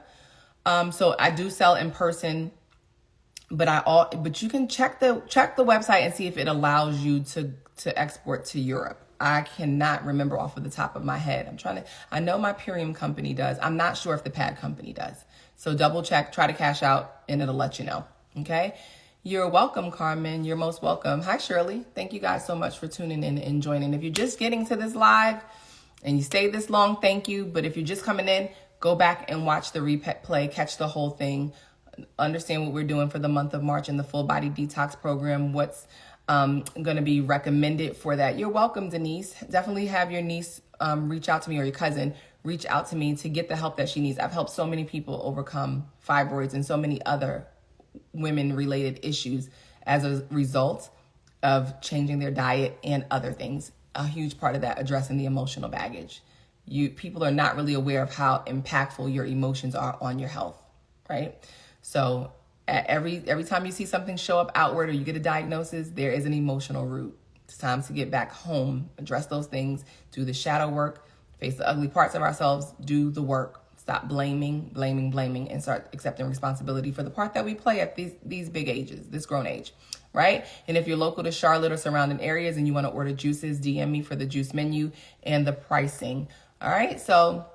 So I do sell in person, but you can check the website and see if it allows you to export to Europe. I cannot remember off of the top of my head. I know my Purium company does. I'm not sure if the pad company does. So double check, try to cash out, and it'll let you know. Okay? You're welcome, Carmen. You're most welcome. Hi, Shirley. Thank you guys so much for tuning in and joining. If you're just getting to this live and you stayed this long, thank you. But if you're just coming in, go back and watch the replay, catch the whole thing, understand what we're doing for the month of March in the full body detox program, what's going to be recommended for that. You're welcome, Denise. Definitely have your niece reach out to me, or your cousin reach out to me to get the help that she needs. I've helped so many people overcome fibroids and so many other women-related issues as a result of changing their diet and other things. A huge part of that, addressing the emotional baggage. People are not really aware of how impactful your emotions are on your health, right? So every time you see something show up outward or you get a diagnosis, there is an emotional root. It's time to get back home, address those things, do the shadow work, face the ugly parts of ourselves, do the work. Stop blaming, and start accepting responsibility for the part that we play at these big ages, this grown age, right? And if you're local to Charlotte or surrounding areas and you want to order juices, DM me for the juice menu and the pricing. All right, so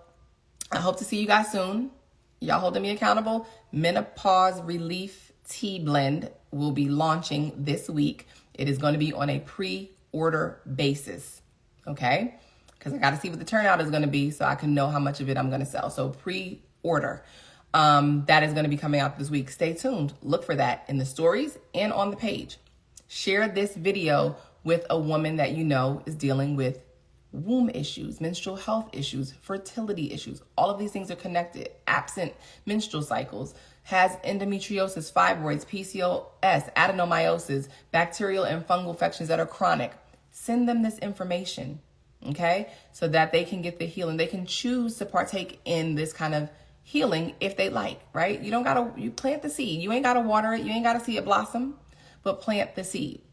I hope to see you guys soon. Y'all holding me accountable. Menopause Relief Tea Blend will be launching this week. It is going to be on a pre-order basis, okay? Because I got to see what the turnout is going to be so I can know how much of it I'm going to sell. So pre-order. That is going to be coming out this week. Stay tuned. Look for that in the stories and on the page. Share this video with a woman that you know is dealing with womb issues, menstrual health issues, fertility issues. All of these things are connected. Absent menstrual cycles, has endometriosis, fibroids, PCOS, adenomyosis, bacterial and fungal infections that are chronic. Send them this information. Okay, so that they can get the healing. They can choose to partake in this kind of healing if they like, right? You plant the seed. You ain't gotta water it. You ain't gotta see it blossom, but plant the seed.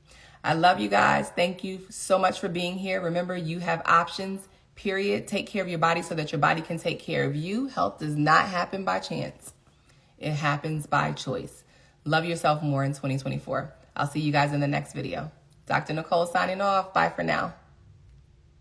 I love you guys. Thank you so much for being here. Remember, you have options, period. Take care of your body so that your body can take care of you. Health does not happen by chance. It happens by choice. Love yourself more in 2024. I'll see you guys in the next video. Dr. Nicole signing off. Bye for now.